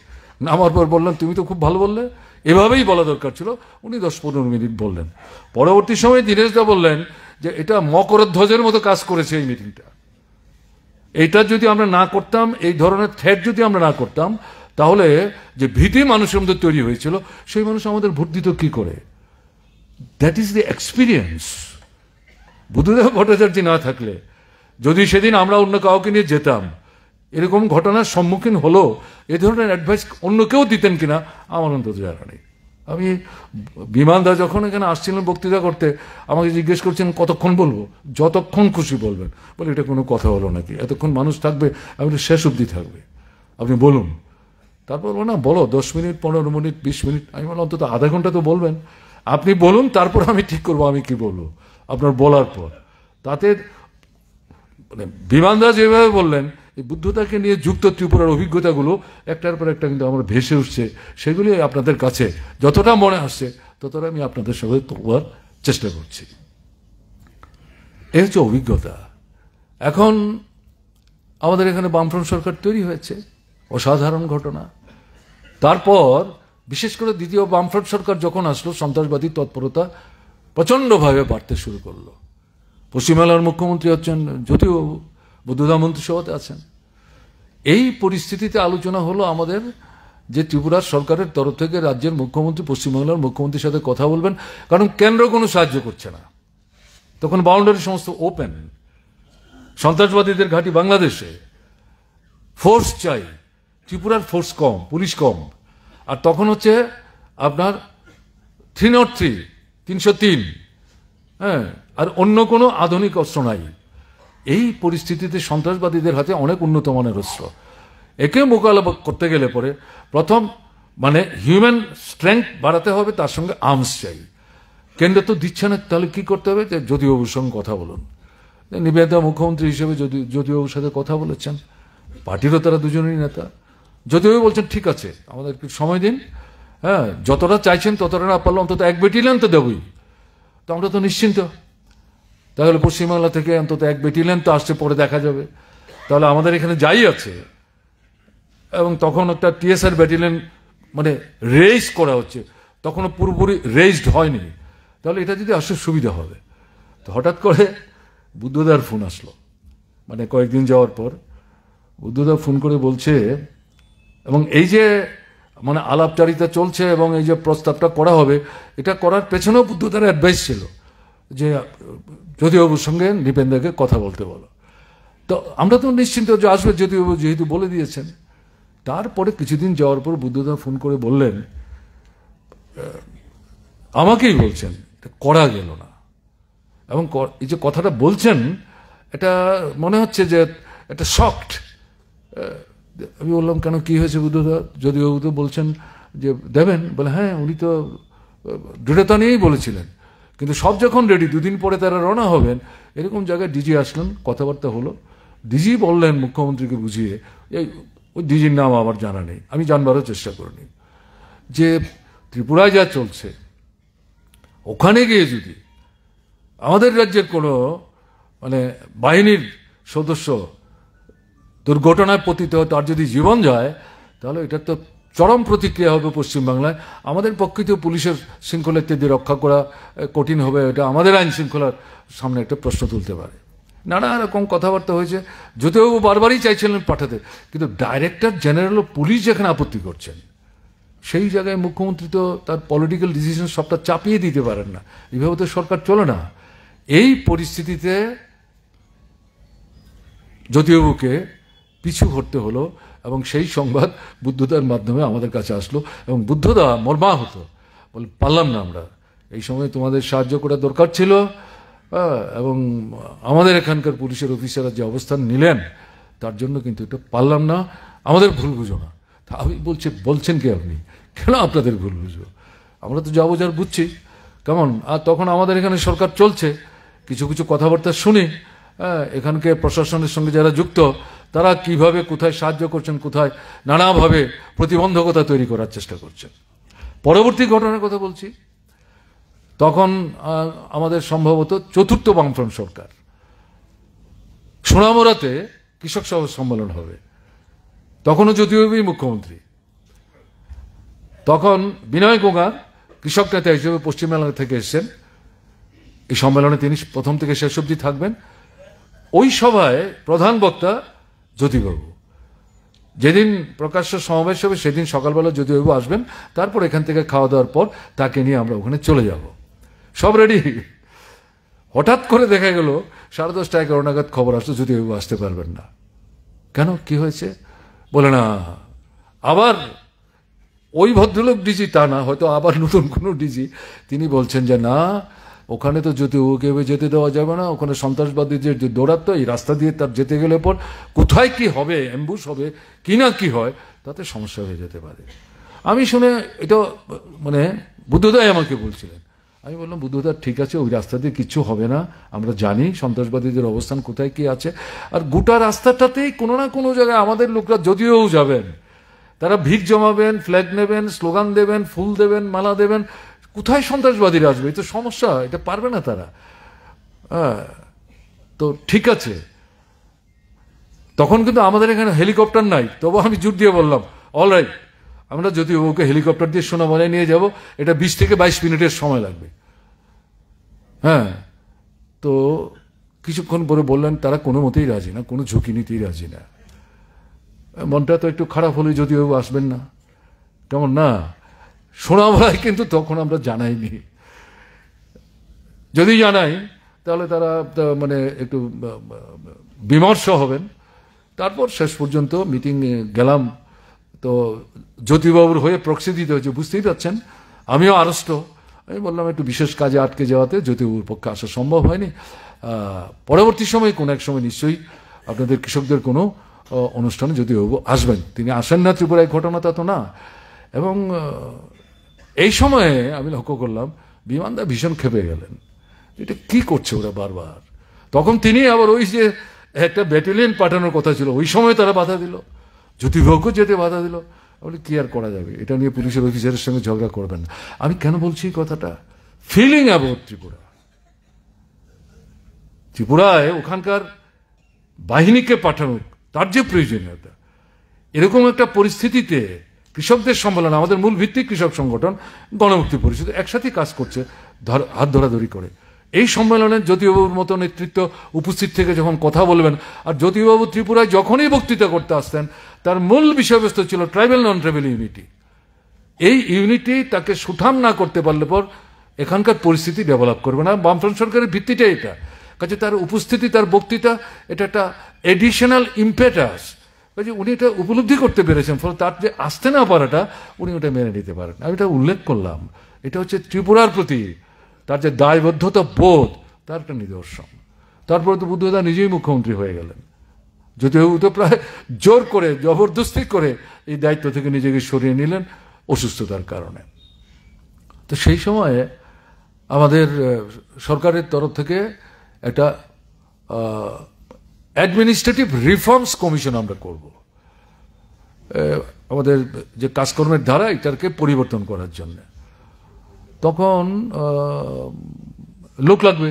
নামার পর বললাম, তুমি তো খুব ভালো বললে, এভাবেই বলা দরকার ছিল। উনি 10-15 মিনিট বললেন। পরবর্তী সময়ে দীনেশদা বললেন যে এটা মকরধ্বজের মতো কাজ করেছে এই মিটিংটা। এইটা যদি আমরা না করতাম, এই ধরনের থ্রেট যদি আমরা না করতাম, তাহলে যে ভীতি মানুষের মধ্যে তৈরি হয়েছিল, সেই মানুষ আমাদের ভোট দিত কি করে? That is the experience. Buddhadeb Bhattacharya না থাকলে, যদি সেদিন আমরা অন্য কাউকে নিয়ে যেতাম, এরকম ঘটনার সম্মুখীন হলো, এ ধরনের অ্যাডভাইস অন্য কেউ দিতেন কিনা আমার অন্তত জানা নেই। আমি বিমানদা যখন এখানে আসছিলেন বক্তৃতা করতে, আমাকে জিজ্ঞেস করছেন কতক্ষণ বলবো। যতক্ষণ খুশি বলবেন। বলে এটা কোনো কথা হলো নাকি? এতক্ষণ মানুষ থাকবে? আমি শেষ অবধি থাকবে, আপনি বলুন। তারপর বলো না, বলো 10 মিনিট, 15 মিনিট, 20 মিনিট। আমি বললাম অন্তত আধা ঘন্টা তো বলবেন। আপনি বলুন, তারপর আমি ঠিক করবো আমি কি বলবো আপনার বলার পর। তাতে মানে বিমানদা যেভাবে বললেন, এই বুদ্ধতাকে নিয়ে যুক্ত ত্রিপুরার অভিজ্ঞতাগুলো একটার পর একটা কিন্তু আমার ভেসে উঠছে। সেগুলি আপনাদের কাছে যতটা মনে আসছে, ততটা আমি আপনাদের সঙ্গে তোলার চেষ্টা করছি। এই হচ্ছে অভিজ্ঞতা। এখন আমাদের এখানে বামফ্রন্ট সরকার তৈরি হয়েছে, অসাধারণ ঘটনা। তারপর বিশেষ করে দ্বিতীয় বামফ্রন্ট সরকার যখন আসলো, সন্ত্রাসবাদী তৎপরতা প্রচণ্ডভাবে বাড়তে শুরু করলো। পশ্চিমবাংলার মুখ্যমন্ত্রী হচ্ছেন জ্যোতিবাবু, বুদ্ধদা মন্ত্রিসভাতে আছেন। এই পরিস্থিতিতে আলোচনা হলো আমাদের যে ত্রিপুরার সরকারের তরফ থেকে রাজ্যের মুখ্যমন্ত্রী পশ্চিমবাংলার মুখ্যমন্ত্রীর সাথে কথা বলবেন, কারণ কেন্দ্র কোনো সাহায্য করছে না। তখন বাউন্ডারি সমস্ত ওপেন, সন্ত্রাসবাদীদের ঘাঁটি বাংলাদেশে, ফোর্স চাই, ত্রিপুরার ফোর্স কম, পুলিশ কম। আর তখন হচ্ছে আপনার 303, 303, হ্যাঁ, আর অন্য কোনো আধুনিক অস্ত্র নাই। এই পরিস্থিতিতে সন্ত্রাসবাদীদের হাতে অনেক উন্নত মানের অস্ত্র, একে মোকাবেলা করতে গেলে পরে প্রথম মানে হিউম্যান স্ট্রেংথ বাড়াতে হবে, তার সঙ্গে আর্মস চাই। কেন্দ্র তো দিচ্ছে না, তাহলে কি করতে হবে? যে জ্যোতিবাবুর সঙ্গে কথা বলুন। নিবেদিতা মুখ্যমন্ত্রী হিসেবে জ্যোতিবাবুর সাথে কথা বলেছেন, পার্টিরও তারা দুজনেরই নেতা। জ্যোতিবাবু বলছেন ঠিক আছে, আমাদের একটু সময় দিন, হ্যাঁ, যতটা চাইছেন ততটা না পারলে অন্তত 1 ব্যাটালিয়ন তো দেবই। তো আমরা তো নিশ্চিন্ত, তাহলে পশ্চিমবাংলা থেকে অন্তত 1 ব্যাটালিয়ন তো আসছে, পরে দেখা যাবে। তাহলে আমাদের এখানে যাই আছে, এবং তখন একটা টিএসআর ব্যাটালিয়ন মানে রেজ করা হচ্ছে, তখনও পুরোপুরি রেজড হয়নি, তাহলে এটা যদি আসলে সুবিধা হবে। তো হঠাৎ করে বুদ্ধদার ফোন আসলো, মানে কয়েকদিন যাওয়ার পর বুদ্ধদা ফোন করে বলছে, এবং এই যে মানে আলাপচারিতা চলছে এবং এই যে প্রস্তাবটা করা হবে, এটা করার পেছনেও বুদ্ধদার অ্যাডভাইস ছিল যে জ্যোতিবাবুর সঙ্গে নৃপেন্দ্রকে কথা বলতে বলো। তো আমরা তো নিশ্চিন্ত যে আসবে, জ্যোতিবাবু যেহেতু বলে দিয়েছেন। তারপরে কিছুদিন যাওয়ার পর বুদ্ধদা ফোন করে বললেন, আমাকেই বলছেন, এটা করা গেল না। এবং এই যে কথাটা বলছেন, এটা মনে হচ্ছে যে এটা শকড। আমি বললাম, কেন, কি হয়েছে বুদ্ধদা? জ্যোতিবাবু তো বলছেন যে দেবেন। বলে হ্যাঁ, উনি তো দৃঢ়তা নিয়েই বলেছিলেন, কিন্তু সব যখন রেডি, 2 দিন পরে তারা রওনা হবেন, এরকম জায়গায় ডিজি আসলেন, কথাবার্তা হলো। ডিজি বললেন মুখ্যমন্ত্রীকে বুঝিয়ে, ওই ডিজির নাম আমার জানা নেই, আমি জানবারও চেষ্টা করিনি, যে ত্রিপুরায় যা চলছে ওখানে গিয়ে যদি আমাদের রাজ্যের কোনো মানে বাহিনীর সদস্য দুর্ঘটনায় পতিত হয়, তার যদি জীবন যায়, তাহলে এটা তো চরম প্রতিক্রিয়া হবে পশ্চিমবাংলায়। আমাদের পক্ষে তো পুলিশের শৃঙ্খলা ইত্যাদি রক্ষা করা কঠিন হবে, এটা আমাদের আইন শৃঙ্খলার সামনে একটা প্রশ্ন তুলতে পারে। নানা রকম কথাবার্তা হয়েছে। জ্যোতিবাবু বারবারই চাইছিলেন পাঠাতে, কিন্তু ডাইরেক্টর জেনারেল অফ পুলিশ যেখানে আপত্তি করছেন, সেই জায়গায় মুখ্যমন্ত্রী তো তার পলিটিক্যাল ডিসিশন সবটা চাপিয়ে দিতে পারেন না, এইভাবে তো সরকার চলে না। এই পরিস্থিতিতে জ্যোতিবাবুকে পিছু হটতে হলো, এবং সেই সংবাদ বুদ্ধদার মাধ্যমে আমাদের কাছে আসলো। এবং বুদ্ধদা মর্মাহত, বলে পারলাম না, আমরা এই সময় তোমাদের সাহায্য করার দরকার ছিল, এবং আমাদের এখানকার পুলিশের অফিসাররা যে অবস্থান নিলেন, তার জন্য কিন্তু এটা পারলাম না, আমাদের ভুল বুঝো না। তা আমি বলছেন কি আপনি, কেন আপনাদের ভুল বুঝবো? আমরা তো যাবো যার বুঝছি কেমন। আর তখন আমাদের এখানে সরকার চলছে, কিছু কিছু কথাবার্তা শুনি, এখানকে প্রশাসনের সঙ্গে যারা যুক্ত, তারা কিভাবে কোথায় সাহায্য করছেন, কোথায় নানাভাবে প্রতিবন্ধকতা তৈরি করার চেষ্টা করছেন। পরবর্তী ঘটনার কথা বলছি, তখন আমাদের সম্ভবত 4র্থ বামফ্রন্ট সরকার, সোনামুড়াতে কৃষক সভা সম্মেলন হবে, তখনও জ্যোতিবাবুই মুখ্যমন্ত্রী। তখন বিনয় গোগার কৃষক নেতা হিসেবে পশ্চিমবাংলা থেকে এসেছেন, এই সম্মেলনে তিনি প্রথম থেকে শেষ অবধি থাকবেন। ওই সভায় প্রধান বক্তা জ্যোতিবাবু। যেদিন প্রকাশ্য সমাবেশ হবে সেদিন সকালবেলা জ্যোতিবাবু আসবেন, তারপর এখান থেকে খাওয়া দাওয়ার পর তাকে নিয়ে আমরা ওখানে চলে যাব, সব রেডি। হঠাৎ করে দেখা গেল 10:30 11 নাগাদ খবর আসলো জ্যোতিবাবু আসতে পারবেন না। কেন, কি হয়েছে? বলে না, আবার ওই ভদ্রলোক ডিজি তা না, হয়তো আবার নতুন কোনো ডিজি, তিনি বলছেন যে না, ওখানে তো জ্যোতিবাবুকে যেতে দেওয়া যাবে না, ওখানে সন্ত্রাসবাদী যে দৌড়াতো, এই রাস্তা দিয়ে তার যেতে গেলে পর কোথায় কি হবে, অ্যাম্বুশ হবে কি না কি হয়, তাতে সমস্যা হয়ে যেতে পারে। আমি শুনে এটা মানে বুদ্ধদাই আমাকে বলছিলেন, আমি বললাম বুদ্ধদা ঠিক আছে, ওই রাস্তা দিয়ে কিচ্ছু হবে না, আমরা জানি সন্ত্রাসবাদীদের অবস্থান কোথায় কি আছে, আর গোটা রাস্তাটাতেই কোনো না কোনো জায়গায় আমাদের লোকরা যদিও যাবেন, তারা ভিড় জমাবেন, ফ্ল্যাগ নেবেন, স্লোগান দেবেন, ফুল দেবেন, মালা দেবেন, কোথায় সন্ত্রাসবাদীরা আসবে? এই তো সমস্যা, এটা পারবে না তারা। তো ঠিক আছে, তখন কিন্তু আমাদের এখানে হেলিকপ্টার নাই, তবু আমি জোর দিয়ে বললাম অলরাইট, আমরা যদি ওকে হেলিকপ্টার দিয়ে সোনামুড়ায় নিয়ে যাব, এটা 20 থেকে 22 মিনিটের সময় লাগবে। হ্যাঁ, তো কিছুক্ষণ পরে বললেন তারা কোনো মতেই রাজি না, কোনো ঝুঁকি নিতেই রাজি না। মনটা তো একটু খারাপ হলে যদিও আসবেন না, কেমন না? সোনামুড়ায় কিন্তু তখন আমরা জানাইনি, যদি জানাই তাহলে তারা মানে একটু বিমর্ষ হবেন। তারপর শেষ পর্যন্ত মিটিং গেলাম, তো জ্যোতিবাবুর হয়ে প্রক্সি দিতে হয়েছে, বুঝতেই পারছেন, আমিও আড়ষ্ট। আমি বললাম একটু বিশেষ কাজে আটকে যাওয়াতে জ্যোতিবাবুর পক্ষে আসা সম্ভব হয়নি, পরবর্তী সময়ে কোনো এক সময় নিশ্চয়ই আপনাদের কৃষকদের কোনো অনুষ্ঠানে জ্যোতিবাবু আসবেন। তিনি আসেন না ত্রিপুরায়, ঘটনা তা তো না। এবং এই সময়ে আমি লক্ষ্য করলাম বিমানদা ভীষণ ক্ষেপে গেলেন, এটা কি করছে ওরা বারবার। তখন তিনি আবার ওই যে একটা ব্যাটালিয়ন পাঠানোর কথা ছিল, ওই সময় তারা বাধা দিল, জ্যোতিবাবুকে যেতে বাধা দিল। বলে কি আর করা যাবে, এটা নিয়ে পুলিশের অফিসারের সঙ্গে ঝগড়া করবেন না। আমি কেন বলছি এই কথাটা? ফিলিং অ্যাবাউট ত্রিপুরা, ত্রিপুরায় ওখানকার বাহিনীকে পাঠানো তার যে প্রয়োজনীয়তা, এরকম একটা পরিস্থিতিতে কৃষকদের সম্মেলন, আমাদের মূল ভিত্তিক কৃষক সংগঠন গণমুক্তি পরিষদ একসাথে কাজ করছে হাত ধরাধরি করে। এই সম্মেলনে জ্যোতিবাবুর মতো নেতৃত্ব উপস্থিত থেকে যখন কথা বলবেন, আর জ্যোতিবাবু ত্রিপুরায় যখনই বক্তৃতা করতে আসতেন তার মূল বিষয়বস্তু ছিল ট্রাইবাল নন ট্রাইবাল ইউনিটি। এই ইউনিটি তাকে সুঠাম না করতে পারলে পর এখানকার পরিস্থিতি ডেভেলপ করবে না। বামফ্রন্ট সরকারের ভিত্তিটাই এটা, কাজে তার উপস্থিতি, তার বক্তৃতা, এটা একটা এডিশনাল ইম্পেটাস। কাজে উনি এটা উপলব্ধি করতে পেরেছেন, ফলে তার যে আসতে না পারাটা উনি ওটা মেনে নিতে পারেন। আমি এটা উল্লেখ করলাম, এটা হচ্ছে ত্রিপুরার প্রতি তার যে দায়বদ্ধতা বোধ, তার একটা নিদর্শন। তারপরে তো বুদ্ধদা নিজেই মুখ্যমন্ত্রী হয়ে গেলেন, যদিও তো প্রায় জোর করে জবরদস্তি করে এই দায়িত্ব থেকে নিজেকে সরিয়ে নিলেন অসুস্থতার কারণে। তো সেই সময়ে আমাদের সরকারের তরফ থেকে একটা অ্যাডমিনিস্ট্রেটিভ রিফর্মস কমিশন আমরা করব, আমাদের যে কাজকর্মের ধারা এটাকে পরিবর্তন করার জন্য। তখন লোক লাগবে,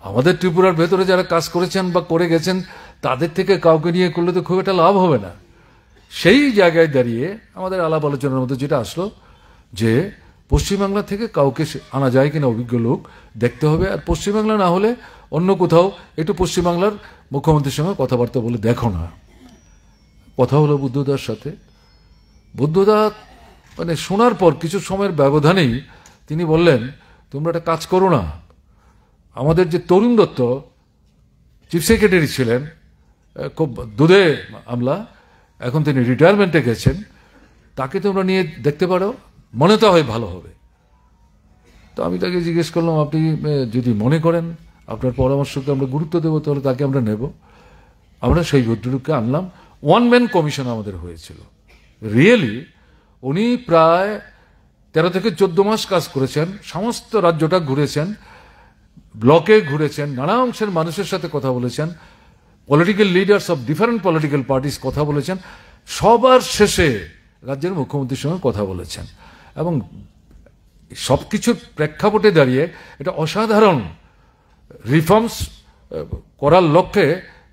আমাদের ত্রিপুরার ভেতরে যারা কাজ করেছেন বা করে গেছেন তাদের থেকে কাউকে নিয়ে করলে তো খুব একটা লাভ হবে না। সেই জায়গায় দাঁড়িয়ে আমাদের আলাপ আলোচনার মধ্যে যেটা আসলো যে পশ্চিমবাংলা থেকে কাউকে আনা যায় কিনা অভিজ্ঞ লোক দেখতে হবে, আর পশ্চিমবাংলা না হলে অন্য কোথাও একটু পশ্চিমবাংলার মুখ্যমন্ত্রীর সঙ্গে কথাবার্তা বলে দেখো না। কথা হলো বুদ্ধদার সাথে। বুদ্ধদা মানে শোনার পর কিছু সময়ের ব্যবধানেই তিনি বললেন, তোমরা একটা কাজ করো না, আমাদের যে তরুণ দত্ত চিফ সেক্রেটারি ছিলেন, খুব দুধে আমলা, এখন তিনি রিটায়ারমেন্টে গেছেন, তাকে তোমরা নিয়ে দেখতে পারো, মনে তো হয় ভালো হবে। তো আমি তাকে জিজ্ঞেস করলাম, আপনি যদি মনে করেন আপনার পরামর্শকে আমরা গুরুত্ব দেবো তাহলে তাকে আমরা নেব। আমরা সেই ভদ্রলোককে আনলাম। ওয়ান ম্যান কমিশন আমাদের হয়েছিল। রিয়েলি উনি প্রায় 13 থেকে 14 মাস কাজ করেছেন, সমস্ত রাজ্যটা ঘুরেছেন, ব্লকে ঘুরেছেন, নানা অংশের মানুষের সাথে কথা বলেছেন, political leaders of different political parties কথা বলেছেন, সবার শেষে রাজ্যের মুখ্যমন্ত্রীর সঙ্গে কথা বলেছেন। এবং সবকিছুর প্রেক্ষাপটে দাঁড়িয়ে এটা অসাধারণ রিফর্মস করার লক্ষ্যে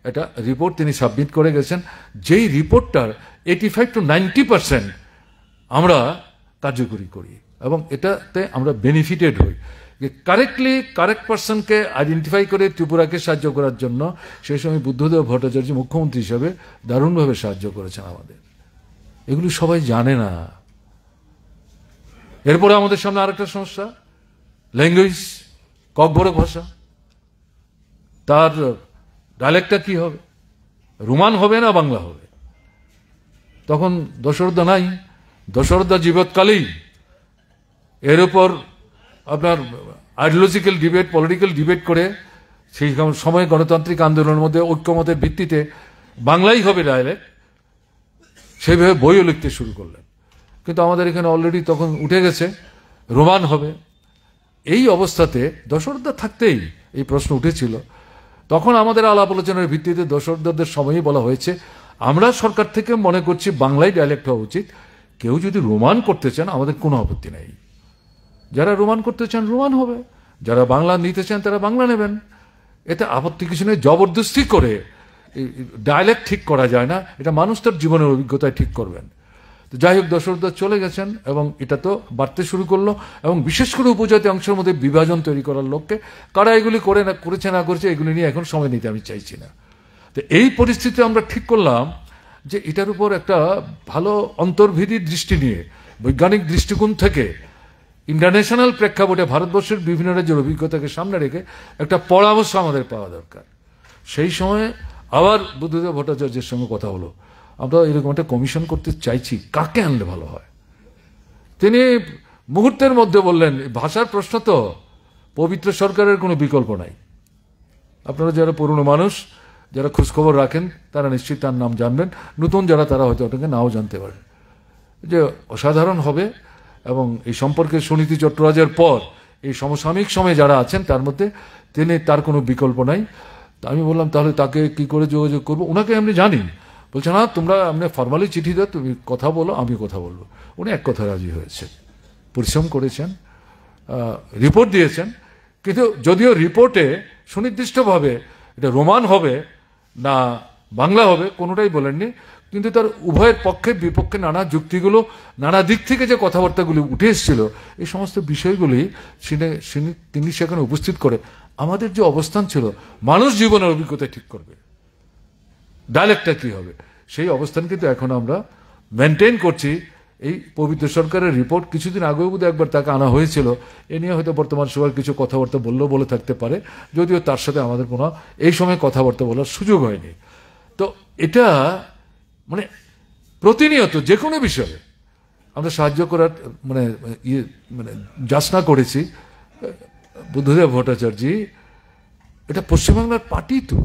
একটা রিপোর্ট তিনি সাবমিট করে গেছেন, যেই রিপোর্টটার 85 to 90% আমরা কার্যকরী করি এবং এটাতে আমরা বেনিফিটেড হই। কারেক্ট পার্সনকে আইডেন্টিফাই করে ত্রিপুরাকে সাহায্য করার জন্য সেই সময় বুদ্ধদেব ভট্টাচার্য মুখ্যমন্ত্রী হিসাবে দারুণভাবে সাহায্য করেছেন আমাদের। এগুলি সবাই জানে না। এরপরে আমাদের সামনে আরেকটা সমস্যা, ল্যাঙ্গুয়েজ, ককবরক ভাষা। তার ডায়ালেক্টটা কি হবে, রোমান হবে না বাংলা হবে? তখন দশরথদা নাই, দশরথদা জীবৎকালেই এর উপর আপনার আইডিওলজিক্যাল ডিবেট, পলিটিক্যাল ডিবেট করে সেই সময় গণতান্ত্রিক আন্দোলনের মধ্যে ঐক্যমতের ভিত্তিতে বাংলাই হবে ডায়ালেক্ট, সেইভাবে বইও লিখতে শুরু করলেন। কিন্তু আমাদের এখানে অলরেডি তখন উঠে গেছে রোমান হবে। এই অবস্থাতে দশরথদা থাকতেই এই প্রশ্ন উঠেছিল। তখন আমাদের আলাপ আলোচনার ভিত্তিতে দশরথদাদের সময়ই বলা হয়েছে, আমরা সরকার থেকে মনে করছি বাংলায় ডায়ালেক্ট হওয়া উচিত, কেউ যদি রোমান করতে চান আমাদের কোনো আপত্তি নেই। যারা রোমান করতে চান রোমান হবে, যারা বাংলা নিতে চান তারা বাংলা নেবেন, এতে আপত্তি কিছু নেই। জবরদস্তি করে ডায়ালেক্ট ঠিক করা যায় না, এটা মানুষ তার জীবনের অভিজ্ঞতায় ঠিক করবেন। তো যাই হোক, দশরথ চলে গেছেন এবং এটা তো বাড়তে শুরু করলো, এবং বিশেষ করে উপজাতি অংশের মধ্যে বিভাজন তৈরি করার লক্ষ্যে কারা এগুলি করেছে না করেছে এগুলি নিয়ে এখন সময় নিতে আমি চাইছি না। তো এই পরিস্থিতিতে আমরা ঠিক করলাম যে এটার উপর একটা ভালো অন্তর্ভেদী দৃষ্টি নিয়ে, বৈজ্ঞানিক দৃষ্টিকোণ থেকে, ইন্টারন্যাশনাল প্রেক্ষাপটে ভারতবর্ষের বিভিন্ন রাজ্যের অভিজ্ঞতাকে সামনে রেখে একটা পরামর্শ আমাদের পাওয়া দরকার। সেই সময়ে আবার বুদ্ধদেব ভট্টাচার্যের সঙ্গে কথা হলো, আমরা এরকম একটা কমিশন করতে চাইছি, কাকে আনলে ভালো হয়। তিনি মুহূর্তের মধ্যে বললেন, ভাষার প্রশ্ন তো, পবিত্র সরকারের কোনো বিকল্প নাই। আপনারা যারা পুরনো মানুষ, যারা খোঁজখবর রাখেন, তারা নিশ্চয়ই তার নাম জানবেন, নতুন যারা তারা হয়তো ওটাকে নাও জানতে পারেন, যে অসাধারণ হবে। এবং এই সম্পর্কে সুনীতি চট্টরাজের পর এই সমসাময়িক সময়ে যারা আছেন তার মধ্যে তার কোনো বিকল্প নাই। আমি বললাম তাহলে তাকে কি করে যোগাযোগ করবো? ওনাকে আমি জানি। বলছে না, তোমরা আপনি ফর্মালি চিঠি দাও, তুমি কথা বলো, আমি কথা বলবো। উনি এক কথা রাজি হয়েছেন, পরিশ্রম করেছেন, রিপোর্ট দিয়েছেন। কিন্তু যদিও রিপোর্টে সুনির্দিষ্টভাবে এটা রোমান হবে না বাংলা হবে কোনোটাই বলেননি, কিন্তু তার উভয়ের পক্ষে বিপক্ষে নানা যুক্তিগুলো, নানা দিক থেকে যে কথাবার্তাগুলি উঠে এসেছিল, এই সমস্ত বিষয়গুলি তিনি সেখানে উপস্থিত করে আমাদের যে অবস্থান ছিল, মানুষ জীবনের অভিজ্ঞতা ঠিক করবে, ডায়ালেক্টটা কি হবে, সেই অবস্থান কিন্তু এখন আমরা মেনটেন করছি। এই পবিত্র সরকারের রিপোর্ট কিছুদিন আগেও বোধহয় একবার তাকে আনা হয়েছিল, এ নিয়ে হয়তো বর্তমান সবার কিছু কথাবার্তা বলে থাকতে পারে, যদিও তার সাথে আমাদের কোনো এই সময় কথাবার্তা বলার সুযোগ হয়নি। তো এটা মানে প্রতিনিয়ত যে কোনো বিষয়ে আমরা সাহায্য করার যাচনা করেছি। বুদ্ধদেব ভট্টাচার্য এটা পশ্চিমবাংলার পার্টি, তো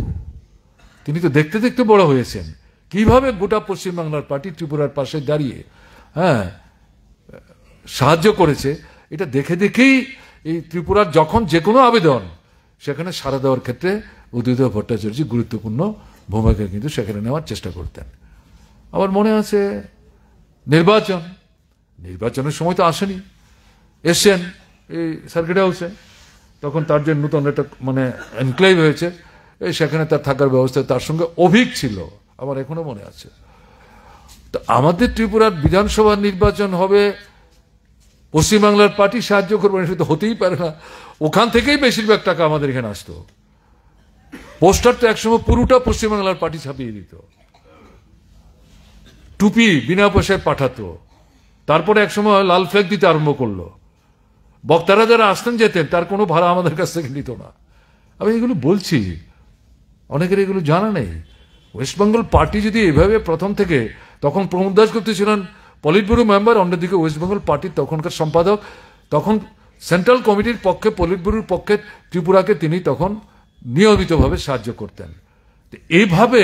তিনি তো দেখতে দেখতে বড় হয়েছেন, কিভাবে গোটা পশ্চিমবাংলার পার্টি ত্রিপুরার পাশে দাঁড়িয়ে সাহায্য করেছে। এটা দেখে দেখেই এই ত্রিপুরার যখন যে কোনো আবেদন সেখানে সাড়া দেওয়ার ক্ষেত্রে বুদ্ধদেব ভট্টাচার্য গুরুত্বপূর্ণ ভূমিকা কিন্তু সেখানে নেওয়ার চেষ্টা করতেন। আমার মনে আছে নির্বাচনের সময় তো আসেনি, এসছেন এই সার্কিট হাউসে, তখন তার যে নতুন একটা এনক্লেভ হয়েছে, সেখানে তার থাকার ব্যবস্থা, তার সঙ্গে অভিক ছিল, আমার এখনো মনে আছে। তো আমাদের ত্রিপুরার বিধানসভা নির্বাচন হবে, পশ্চিমবাংলার পার্টি সাহায্য করবে, সেটা তো হতেই পারে না। ওখান থেকেই বেশিরভাগ টাকা আমাদের এখানে আসতো। পোস্টার তো একসময় পুরোটা পশ্চিমবাংলার পার্টি ছাপিয়ে দিত, টুপি বিনা পয়সায় পাঠাতো, তারপরে একসময় লাল ফ্ল্যাগ দিতে আরম্ভ করলো। বক্তারা যারা আসতেন যেতেন তার কোনো ভাড়া আমাদের কাছ থেকে নিত না। আমি এগুলো বলছি, অনেকের এগুলো জানা নেই। ওয়েস্ট বেঙ্গল পার্টি যদি এভাবে প্রথম থেকে, তখন প্রমোদ দাসগুপ্ত ছিলেন পলিট ব্যুরো মেম্বার, অন্যদিকে ওয়েস্ট বেঙ্গল পার্টির তখনকার সম্পাদক, তখন সেন্ট্রাল কমিটির পক্ষে, পলিট ব্যুরোর পক্ষে ত্রিপুরাকে তিনি তখন নিয়মিতভাবে সাহায্য করতেন। এইভাবে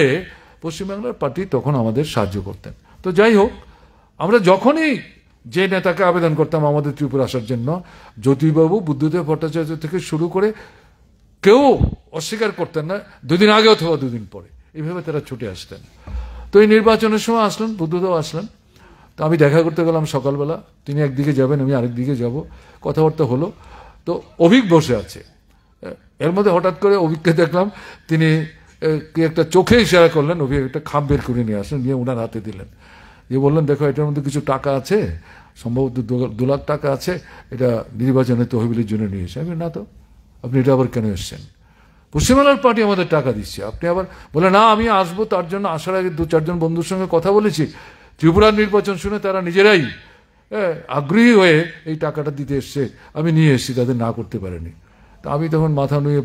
পশ্চিমবাংলার পার্টি তখন আমাদের সাহায্য করতেন। তো যাই হোক, আমরা যখনই যে নেতাকে আবেদন করতাম আমাদের ত্রিপুরা আসার জন্য, জ্যোতিবাবু, বুদ্ধদেব ভট্টাচার্য থেকে শুরু করে কেউ অস্বীকার করতেন না, দুদিন আগে অথবা দুদিন পরে, এইভাবে তারা ছুটে আসতেন। তো এই নির্বাচনের সময় আসলেন, বুদ্ধদেব আসলেন। তো আমি দেখা করতে গেলাম সকালবেলা, তিনি একদিকে যাবেন, আমি আরেক দিকে যাব, কথাবার্তা হলো। তো অভিক বসে আছে, এর মধ্যে হঠাৎ করে অভিককে দেখলাম, তিনি কি একটা চোখে ইশারা করলেন, অভিক একটা খাম বের করে নিয়ে আসলেন, নিয়ে ওনার হাতে দিলেন, দিয়ে বললেন, দেখো এটার মধ্যে কিছু টাকা আছে, সম্ভবত 2 লাখ টাকা আছে, এটা নির্বাচনের তহবিলের জন্য নিয়ে এসে। আমি না তো, আপনি এটা আবার কেন এসছেন? পশ্চিমবাংলার পার্টি আমাদের টাকা দিচ্ছে, আপনি আবার বলে না আমি আসবো, তার জন্য আসার আগে 2-4 জন বন্ধুর সঙ্গে কথা বলেছি, ত্রিপুরার নির্বাচন শুনে তারা নিজেরাই আগ্রহী হয়ে এই টাকাটা দিতে এসছে, আমি নিয়ে এসেছি, তাদের না করতে পারেনি। তা আমি তখন মাথা নুয়ে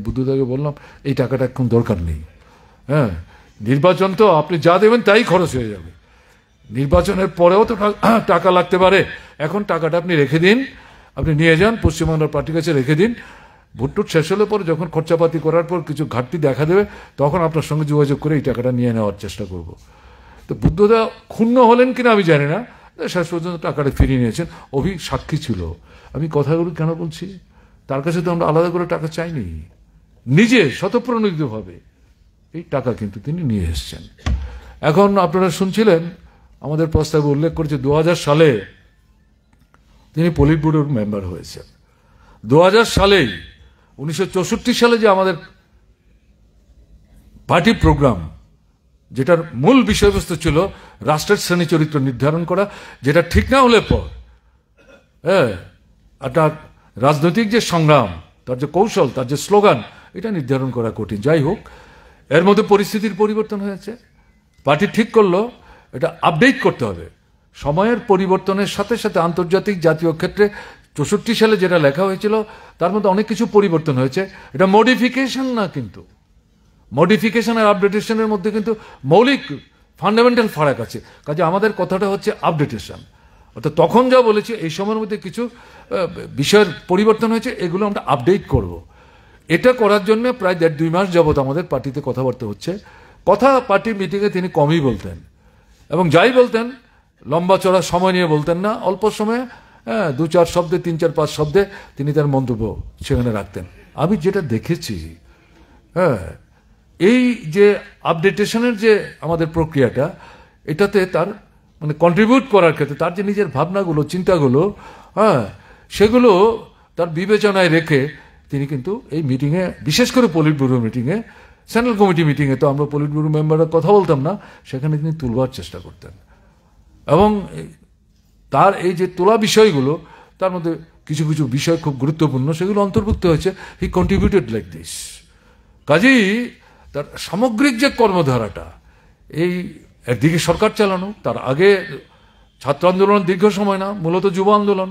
বুদ্ধদেবকে বললাম, এই টাকাটা এখন দরকার নেই, নির্বাচন তো আপনি যা দেবেন তাই খরচ হয়ে যাবে, নির্বাচনের পরেও তো টাকা লাগতে পারে, এখন টাকাটা আপনি রেখে দিন, আপনি নিয়ে যান, পশ্চিমবাংলার পার্টির কাছে রেখে দিন, ভোট শেষ হলে পরে যখন খরচাপাতি করার পর কিছু ঘাটতি দেখা দেবে, তখন আপনার সঙ্গে যোগাযোগ করে এই টাকাটা নিয়ে নেওয়ার চেষ্টা করব। তো বুদ্ধদা ক্ষুণ্ণ হলেন কিনা আমি জানি না, শেষ পর্যন্ত টাকাটা ফিরিয়ে নিয়েছেন। সাক্ষী ছিল। আমি কথাগুলো কেন বলছি, তার কাছে তো আমরা আলাদা করে টাকা চাইনি, নিজে স্বতঃপ্রণোদিতভাবে এই টাকা কিন্তু তিনি নিয়ে এসছেন। এখন আপনারা শুনছিলেন, আমাদের প্রস্তাবে উল্লেখ করেছে 2000 সালে তিনি পলিট ব্যুরোর মেম্বার হয়েছেন। 2000 সালেই 1964 সালে যে আমাদের পার্টি প্রোগ্রাম, যেটার মূল বিষয়বস্তু ছিল রাষ্ট্রের শ্রেণী চরিত্র নির্ধারণ করা, যেটা ঠিক না হলে পর একটা রাজনৈতিক যে সংগ্রাম, তার যে কৌশল, তার যে স্লোগান, এটা নির্ধারণ করা কঠিন। যাই হোক, এর মধ্যে পরিস্থিতির পরিবর্তন হয়েছে। পার্টি ঠিক করলো এটা আপডেট করতে হবে সময়ের পরিবর্তনের সাথে সাথে। আন্তর্জাতিক জাতীয় ক্ষেত্রে 64 সালে যেটা লেখা হয়েছিল তার মধ্যে অনেক কিছু পরিবর্তন হয়েছে। এটা মডিফিকেশন না, কিন্তু মডিফিকেশন আর আপডেটেশনের মধ্যে কিন্তু মৌলিক ফান্ডামেন্টাল ফারাক আছে। কাজে আমাদের কথাটা হচ্ছে আপডেটেশন। অর্থাৎ তখন যা বলেছি এই সময়ের মধ্যে কিছু বিষয়ের পরিবর্তন হয়েছে, এগুলো আমরা আপডেট করব। এটা করার জন্য প্রায় 1.5-2 মাস যাবৎ আমাদের পার্টিতে কথাবার্তা হচ্ছে। কথা পার্টি মিটিংয়ে তিনি কমই বলতেন, এবং যাই বলতেন লম্বা চড়া সময় নিয়ে বলতেন না, অল্প সময়ে 2-4 শব্দে, 3-4-5 শব্দে তিনি তার মন্তব্য সেখানে রাখতেন। আমি যেটা দেখেছি, এই যে আপডেটেশনের যে আমাদের প্রক্রিয়াটা, এটাতে তার মানে কন্ট্রিবিউট করার ক্ষেত্রে তার যে নিজের ভাবনাগুলো, চিন্তাগুলো, সেগুলো তার বিবেচনায় রেখে তিনি কিন্তু এই মিটিংয়ে, বিশেষ করে পলিট ব্যুরো মিটিংয়ে, সেন্ট্রাল কমিটি মিটিংয়ে তো আমরা পলিট ব্যুরো মেম্বাররা কথা বলতাম না, সেখানে তিনি তুলবার চেষ্টা করতেন। এবং তার এই যে তোলা বিষয়গুলো, তার মধ্যে কিছু কিছু বিষয় খুব গুরুত্বপূর্ণ, সেগুলো অন্তর্ভুক্ত হয়েছে। হি কন্ট্রিবিউটেড লাইক দিস। কাজেই তার সামগ্রিক যে কর্মধারাটা, এই একদিকে সরকার চালানো, তার আগে ছাত্র আন্দোলন দীর্ঘ সময় না, মূলত যুব আন্দোলন,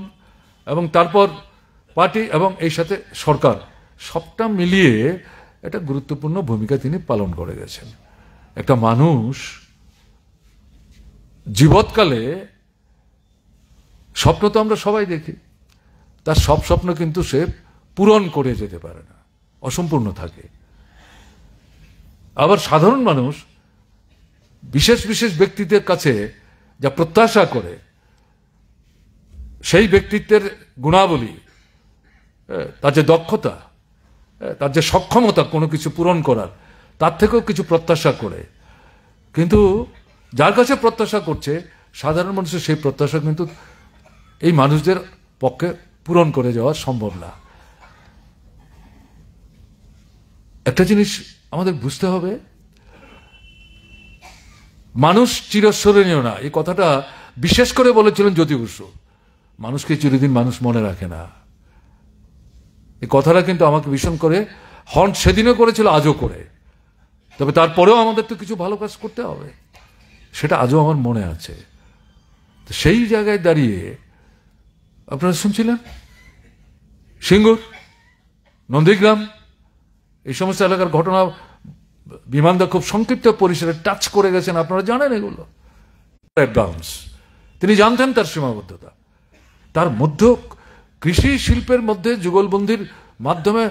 এবং তারপর পার্টি, এবং এই সাথে সরকার, সবটা মিলিয়ে একটা গুরুত্বপূর্ণ ভূমিকা তিনি পালন করে গেছেন। একটা মানুষ জীবৎকালে স্বপ্ন তো আমরা সবাই দেখি, তার সব স্বপ্ন কিন্তু সে পূরণ করে যেতে পারে না, অসম্পূর্ণ থাকে। আবার সাধারণ মানুষ বিশেষ বিশেষ ব্যক্তিত্বের কাছে যা প্রত্যাশা করে, সেই ব্যক্তিত্বের গুণাবলী, তার যে দক্ষতা, তার যে সক্ষমতা কোনো কিছু পূরণ করার, তার থেকেও কিছু প্রত্যাশা করে। কিন্তু যার কাছে প্রত্যাশা করছে, সাধারণ মানুষের সেই প্রত্যাশা কিন্তু এই মানুষদের পক্ষে পূরণ করে যাওয়া সম্ভব না। একটা জিনিস আমাদের বুঝতে হবে, মানুষ চিরস্মরণীয় না, এই কথাটা বিশেষ করে বলেছিলেন জ্যোতি বসু। মানুষকে চিরদিন মানুষ মনে রাখে না, এই কথাটা কিন্তু আমাকে ভীষণ করে হন্ট সেদিনও করেছিল, আজও করে। তবে তারপরেও আমাদের তো কিছু ভালো কাজ করতে হবে, সেটা আজও আমার মনে আছে। তো সেই জায়গায় দাঁড়িয়ে আপনারা শুনছিলেন সিঙ্গুর, নন্দীগ্রাম, এই সমস্ত এলাকার ঘটনা বিমানদা খুব সংক্ষিপ্ত পরিসরে টাচ করে গেছেন, আপনারা জানেন এগুলো। তিনি জানতেন তার সীমাবদ্ধতা, তার মধ্যে কৃষি শিল্পের মধ্যে যুগলবন্দির মাধ্যমে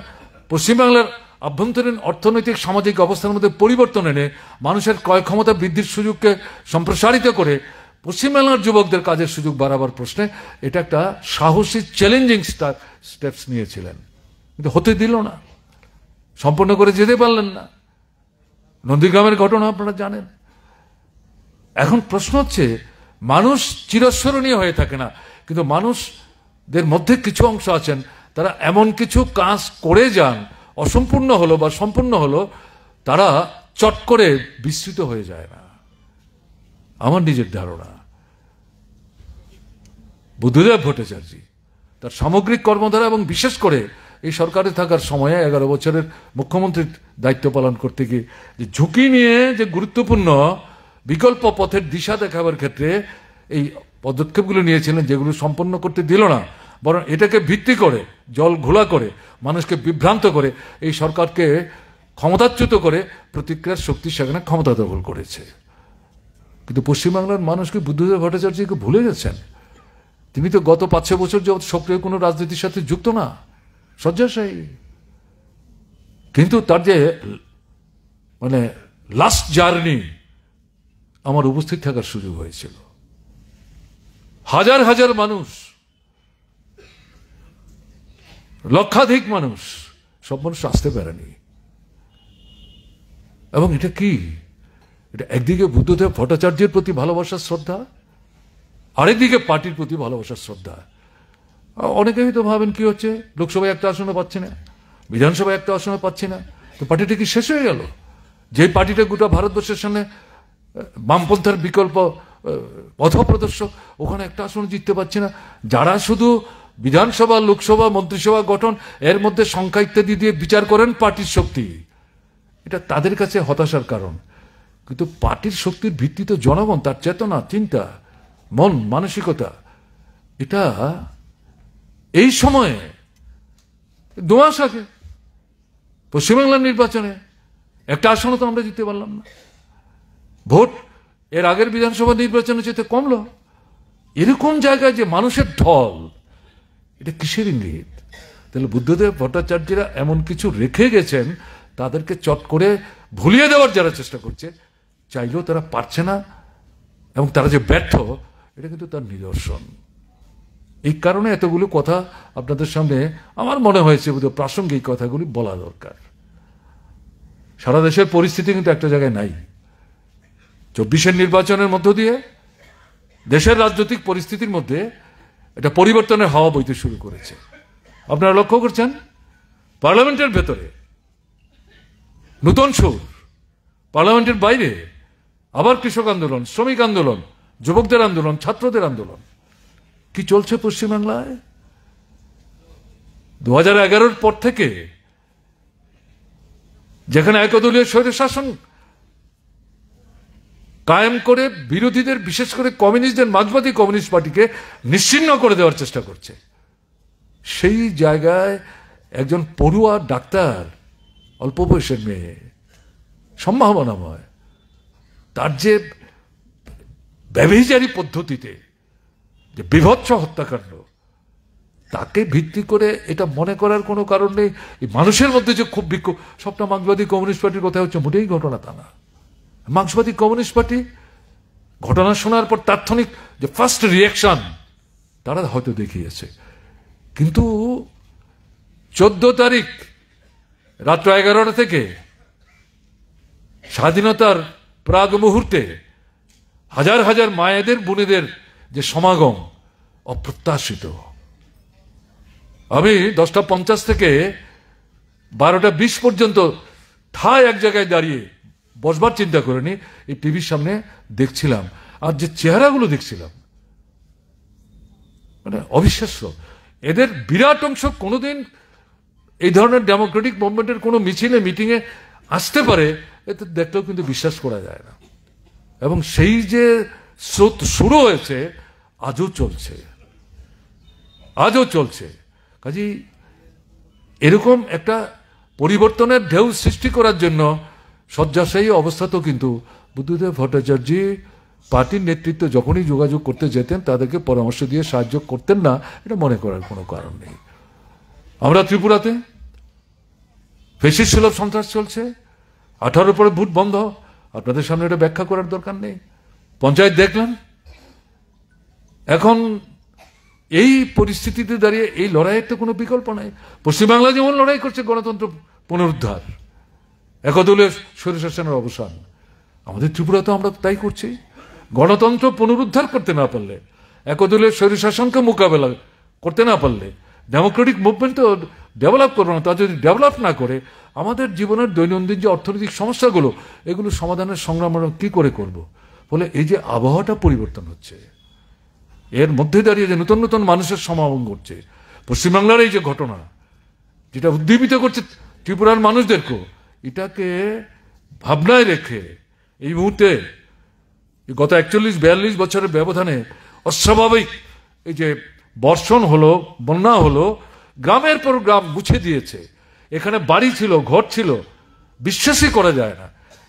পশ্চিমবাংলার আভ্যন্তরীণ অর্থনৈতিক সামাজিক অবস্থার মধ্যে পরিবর্তন এনে মানুষের ক্রয় ক্ষমতা বৃদ্ধির সুযোগকে সম্প্রসারিত করে পশ্চিমবাংলার যুবকদের কাজের সুযোগ বাড়াবার প্রশ্নে এটা একটা সাহসী চ্যালেঞ্জিং স্টেপস নিয়েছিলেন, কিন্তু হতে দিল না, সম্পন্ন করে যেতে পারলেন না। নন্দীগ্রামের ঘটনা আপনারা জানেন। এখন প্রশ্ন হচ্ছে, মানুষ চিরস্মরণীয় হয়ে থাকে না, কিন্তু মানুষদের মধ্যে কিছু অংশ আছেন, তারা এমন কিছু কাজ করে যান, অসম্পূর্ণ হলো বা সম্পূর্ণ হলো, তারা চট করে বিস্মৃত হয়ে যায় না। আমার নিজের ধারণা, বুদ্ধদেব ভট্টাচার্য তার সামগ্রিক কর্মধারা এবং বিশেষ করে এই সরকারে থাকার সময়ে 11 বছরের মুখ্যমন্ত্রীর দায়িত্ব পালন করতে গিয়ে যে ঝুঁকি নিয়ে যে গুরুত্বপূর্ণ বিকল্প পথের দিশা দেখাবার ক্ষেত্রে এই পদক্ষেপগুলো নিয়েছিলেন, যেগুলো সম্পন্ন করতে দিল না, বরং এটাকে ভিত্তি করে, জল ঘোলা করে, মানুষকে বিভ্রান্ত করে, এই সরকারকে ক্ষমতাচ্যুত করে প্রতিক্রিয়ার শক্তি সেখানে ক্ষমতা দখল করেছে। কিন্তু পশ্চিমবাংলার মানুষকে বুদ্ধদেব ভট্টাচার্যকে ভুলে গেছেন। তিনি তো গত 5-6 বছর যাবৎ সক্রিয় কোনো রাজনীতির সাথে যুক্ত না, শয্যাশায়ী। কিন্তু তার যে মানে লাস্ট জার্নি, আমার উপস্থিত থাকার সুযোগ হয়েছিল। হাজার হাজার মানুষ, লক্ষাধিক মানুষ, সব মানুষ আসতে পারেনি। এবং এটা কি, এটা একদিকে বুদ্ধদেব ভট্টাচার্যের প্রতি ভালোবাসার শ্রদ্ধা, আরেকদিকে পার্টির প্রতি ভালোবাসার শ্রদ্ধা। অনেকে হয়তো ভাবেন কি হচ্ছে, লোকসভায় একটা আসনে পাচ্ছি না, বিধানসভায় একটা আসনে পাচ্ছি না, তো পার্টিটা কি শেষ হয়ে গেল? যে পার্টিটা গোটা ভারতবর্ষের সামনে বামপন্থার বিকল্প পথপ্রদর্শক, ওখানে একটা আসন জিততে পারছে না। যারা শুধু বিধানসভা, লোকসভা, মন্ত্রিসভা গঠন এর মধ্যে সংখ্যা ইত্যাদি দিয়ে বিচার করেন পার্টির শক্তি, এটা তাদের কাছে হতাশার কারণ। কিন্তু পার্টির শক্তির ভিত্তি তো জনগণ, তার চেতনা, চিন্তা, মন, মানসিকতা। এটা এই সময়ে 2 মাস আগে পশ্চিমবাংলার নির্বাচনে একটা আসনও তো আমরা জিততে পারলাম না। ভোট এর আগের বিধানসভা নির্বাচনে যেতে কমলো। এরকম জায়গায় যে মানুষের ঢল, এটা কিসের ইঙ্গিত? তাহলে বুদ্ধদেব ভট্টাচার্যরা এমন কিছু রেখে গেছেন, তাদেরকে চট করে ভুলিয়ে দেওয়ার যারা চেষ্টা করছে, চাইলেও তারা পারছে না, এবং তারা যে ব্যর্থ, এটা কিন্তু তার নিদর্শন। এই কারণে এতগুলো কথা আপনাদের সামনে আমার মনে হয়েছে বোধহয় প্রাসঙ্গিক কথাগুলি বলা দরকার। সারা দেশের পরিস্থিতি কিন্তু একটা জায়গায় নাই। 24-এর নির্বাচনের মধ্য দিয়ে দেশের রাজনৈতিক পরিস্থিতির মধ্যে এটা পরিবর্তনের হাওয়া বইতে শুরু করেছে। আপনারা লক্ষ্য করছেন পার্লামেন্টের ভেতরে নতুন সুর, পার্লামেন্টের বাইরে আবার কৃষক আন্দোলন, শ্রমিক আন্দোলন, যুবকদের আন্দোলন, ছাত্রদের আন্দোলন। কি চলছে পশ্চিমবাংলায়? 2011-র পর থেকে যেখানে একদলীয় স্বৈরশাসন কায়েম করে বিরোধীদের, বিশেষ করে কমিউনিস্টদের, মার্ক্সবাদী কমিউনিস্ট পার্টিকে নিশ্চিহ্ন করে দেওয়ার চেষ্টা করছে, সেই জায়গায় একজন পড়ুয়া ডাক্তার, অল্প বয়সের মেয়ে, সম্ভাবনাময়, তার যে ব্যভিচারী পদ্ধতিতে যে বিভৎস হত্যাকাণ্ড, তাকে ভিত্তি করে এটা মনে করার কোনো কারণ নেই এই মানুষের মধ্যে যে খুব বিক্ষোভ, সবটা মার্ক্সবাদী কমিউনিস্ট পার্টির কথা হচ্ছে, মোটেই ঘটনা তা না। মার্ক্সবাদী কমিউনিস্ট পার্টি ঘটনা শোনার পর তাৎক্ষণিক যে ফার্স্ট রিয়াকশন তারা হয়তো দেখিয়েছে, কিন্তু 14 তারিখ রাত্র 11টা থেকে স্বাধীনতার প্রাগ মুহূর্তে হাজার হাজার মায়েদের, বোনেদের যে সমাগম অপ্রত্যাশিত। আমি 10:50 থেকে 12:20 পর্যন্ত ঠায় এক জায়গায় দাঁড়িয়ে বসবার চিন্তা করিনি, এই টিভির সামনে দেখছিলাম, আর যে চেহারাগুলো দেখছিলাম মানে অবিশ্বাস্য। এদের বিরাট অংশ কোনোদিন এই ধরনের ডেমোক্রেটিক মুভমেন্টের কোনো মিছিলে, মিটিংয়ে আসতে পারে, এতে দেখলেও কিন্তু বিশ্বাস করা যায় না। এবং সেই যে স্রোত শুরু হয়েছে আজও চলছে। কাজেই এরকম একটা পরিবর্তনের ঢেউ সৃষ্টি করার জন্য শয্যাশায়ী অবস্থাতেও কিন্তু বুদ্ধদেব ভট্টাচার্য পার্টির নেতৃত্ব যখনই যোগাযোগ করতে যেতেন, তাদেরকে পরামর্শ দিয়ে সাহায্য করতেন না, এটা মনে করার কোনো কারণ নেই। আমরা ত্রিপুরাতে ফ্যাসিস্ট সুলভ সন্ত্রাস চলছে, 18 পরে ভোট বন্ধ, আপনাদের সামনে এটা ব্যাখ্যা করার দরকার নেই। পঞ্চায়েত দেখলেন। এখন এই পরিস্থিতিতে দাঁড়িয়ে এই লড়াইয়ের তো কোনো বিকল্প নাই। পশ্চিমবাংলা যেমন লড়াই করছে গণতন্ত্র পুনরুদ্ধার, একদলীয় স্বৈরশাসনের অবসান, আমাদের ত্রিপুরাতে আমরা তাই করছি। গণতন্ত্র পুনরুদ্ধার করতে না পারলে, একদলীয় স্বৈরশাসনকে মোকাবেলা করতে না পারলে, ডেমোক্রেটিক মুভমেন্ট তো ডেভেলপ করবো না। তা যদি ডেভেলপ না করে আমাদের জীবনের দৈনন্দিন যে অর্থনৈতিক সমস্যাগুলো, এগুলো সমাধানের সংগ্রাম আমরা কি করে করব? ফলে এই যে আবহাওয়াটা পরিবর্তন হচ্ছে, এর মধ্যে দাঁড়িয়ে যে নতুন নতুন মানুষের সমাগম ঘটছে, পশ্চিমবাংলার এই যে ঘটনা, যেটা উদ্দীপিত করছে ত্রিপুরার মানুষদেরকেও, এটাকে ভাবনায় রেখে এই মুহূর্তে গত 41-42 বছরের ব্যবধানে অস্বাভাবিক এই যে বর্ষণ হলো, বন্যা হলো, গ্রামের পর গ্রাম মুছে দিয়েছে। এখানে বাড়ি ছিল, ঘর ছিল, বিশ্বাসই করা যায় না।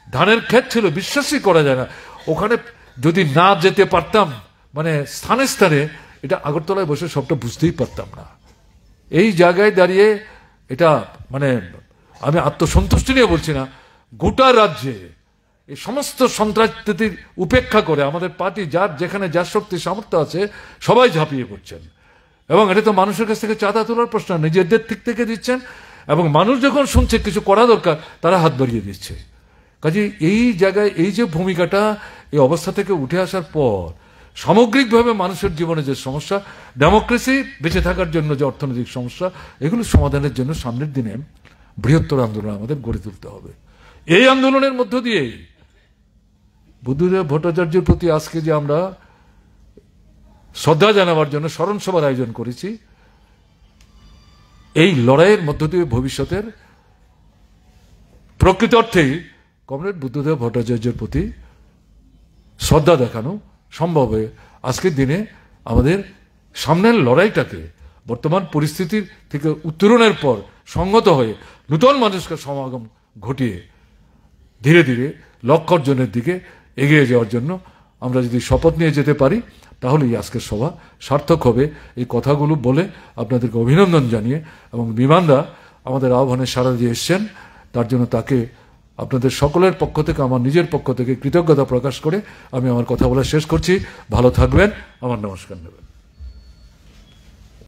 ধানের ক্ষেত ছিল, বিশ্বাসই করা যায় না। ওখানে যদি না যেতে পারতাম, মানে স্থানে স্থানে, এটা আগরতলায় বসে সবটা বুঝতেই পারতাম না। এই জায়গায় দাঁড়িয়ে এটা মানে আমি আত্মসন্তুষ্টি নিয়ে বলছি না, গোটা রাজ্যে এই সমস্ত সন্ত্রাসীদের উপেক্ষা করে আমাদের পার্টি যার যেখানে যার শক্তি সামর্থ্য আছে সবাই ঝাঁপিয়ে পড়ছেন। এবং এটা তো মানুষের কাছ থেকে চাঁদা তোলার প্রশ্ন, নিজেদের দিক থেকে দিচ্ছেন, এবং মানুষ যখন শুনছে কিছু করা দরকার, তারা হাত বাড়িয়ে দিচ্ছে। কাজে এই জায়গায় এই যে ভূমিকাটা, এই অবস্থা থেকে উঠে আসার পর সামগ্রিকভাবে মানুষের জীবনে যে সমস্যা, ডেমোক্রেসি বেঁচে থাকার জন্য যে অর্থনৈতিক সমস্যা, এগুলো সমাধানের জন্য সামনের দিনে বৃহত্তর আন্দোলন আমাদের গড়ে তুলতে হবে। এই আন্দোলনের মধ্য দিয়ে বুদ্ধদেব ভট্টাচার্যের প্রতি আজকে যে আমরা শ্রদ্ধা জানাবার জন্য স্মরণ সভার আয়োজন করেছি, এই লড়াইয়ের মধ্য দিয়ে ভবিষ্যতের প্রকৃত অর্থেই কমরেড বুদ্ধদেব ভট্টাচার্যের প্রতি শ্রদ্ধা দেখানো সম্ভব হয়ে আজকের দিনে আমাদের সামনের লড়াইটাকে বর্তমান পরিস্থিতির থেকে উত্তরণের পর সংগত হয়ে নূতন মানুষকে সমাগম ঘটিয়ে ধীরে ধীরে লক্ষ্য অর্জনের দিকে এগিয়ে যাওয়ার জন্য আমরা যদি শপথ নিয়ে যেতে পারি তাহলেই আজকের সভা সার্থক হবে। এই কথাগুলো বলে আপনাদেরকে অভিনন্দন জানিয়ে এবং বিমানদা আমাদের আহ্বানে সাড়া দিয়ে এসছেন, তার জন্য তাকে আপনাদের সকলের পক্ষ থেকে আমার নিজের পক্ষ থেকে কৃতজ্ঞতা প্রকাশ করে আমি আমার কথা বলা শেষ করছি। ভালো থাকবেন, আমার নমস্কার নেবেন।